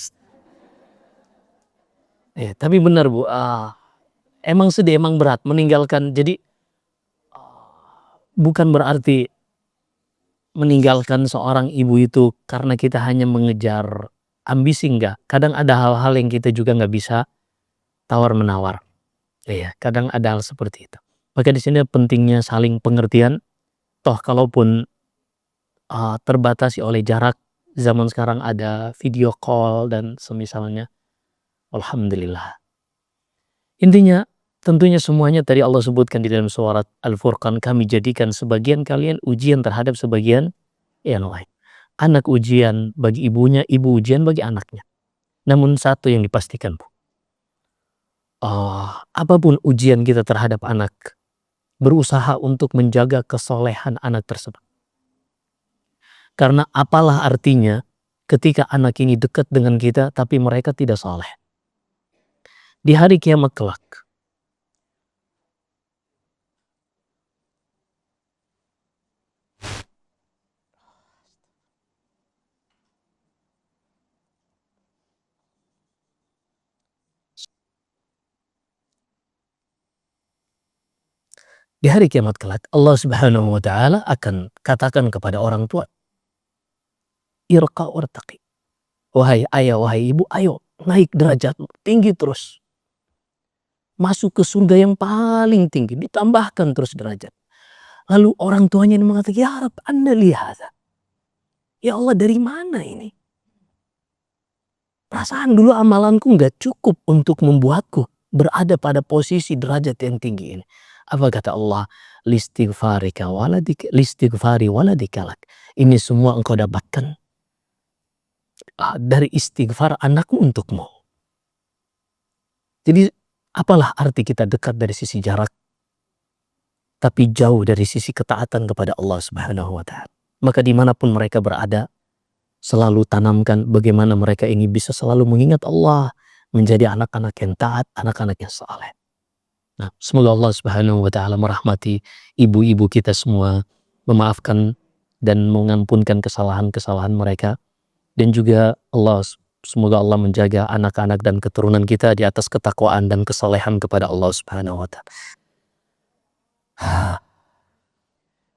Speaker 2: Tapi benar Bu, emang sedih, emang berat meninggalkan. Jadi bukan berarti meninggalkan seorang ibu itu karena kita hanya mengejar ambisi, enggak. Kadang ada hal-hal yang kita juga nggak bisa tawar-menawar. Iya, kadang ada hal seperti itu. Maka di sini pentingnya saling pengertian. Toh kalaupun terbatasi oleh jarak, zaman sekarang ada video call dan semisalnya. Alhamdulillah. Intinya tentunya semuanya tadi Allah sebutkan di dalam surat Al-Furqan, kami jadikan sebagian kalian ujian terhadap sebagian yang lain. Anak ujian bagi ibunya, ibu ujian bagi anaknya. Namun satu yang dipastikan, Bu. Apapun ujian kita terhadap anak, berusaha untuk menjaga kesolehan anak tersebut. Karena apalah artinya ketika anak ini dekat dengan kita tapi mereka tidak soleh. di hari kiamat kelak. Di hari kiamat kelak, Allah Subhanahu wa Ta'ala akan katakan kepada orang tua, irqa wartaqi. Wahai ayah, wahai ibu, ayo naik derajatmu, tinggi terus. Masuk ke surga yang paling tinggi, ditambahkan terus derajat. Lalu orang tuanya ini mengatakan, ya Rab, anna li hadza. Ya Allah, dari mana ini? Perasaan dulu amalanku nggak cukup untuk membuatku berada pada posisi derajat yang tinggi ini. Apa kata Allah? Listighfari waladika lak. Ini semua engkau dapatkan dari istighfar anakmu untukmu. Jadi apalah arti kita dekat dari sisi jarak, tapi jauh dari sisi ketaatan kepada Allah Subhanahu wa Ta'ala. Maka dimanapun mereka berada, selalu tanamkan bagaimana mereka ini bisa selalu mengingat Allah, menjadi anak-anak yang taat, anak-anak yang saleh. Nah, semoga Allah Subhanahu wa Ta'ala merahmati ibu-ibu kita semua, memaafkan dan mengampunkan kesalahan-kesalahan mereka, dan juga semoga Allah menjaga anak-anak dan keturunan kita di atas ketakwaan dan kesalehan kepada Allah Subhanahu wa Ta'ala.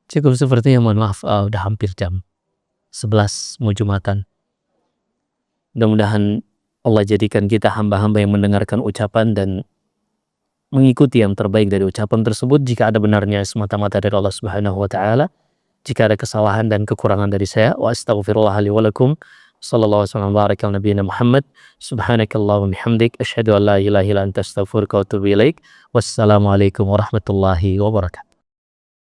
Speaker 2: Cukup sepertinya, mohon maaf, udah hampir jam 11 mau Jumatan. Mudah-mudahan Allah jadikan kita hamba-hamba yang mendengarkan ucapan dan mengikuti yang terbaik dari ucapan tersebut. Jika ada benarnya semata-mata dari Allah Subhanahu wa Ta'ala. Jika ada kesalahan dan kekurangan dari saya, wa astaghfirullah li wa lakum. Sallallahu alaihi wasallam baraka ala nabiyina Muhammad. Subhanakallahumma bihamdik asyhadu an la ilaha illa anta astaghfiruka wa atubu ilaik. Wassalamualaikum warahmatullahi wabarakatuh.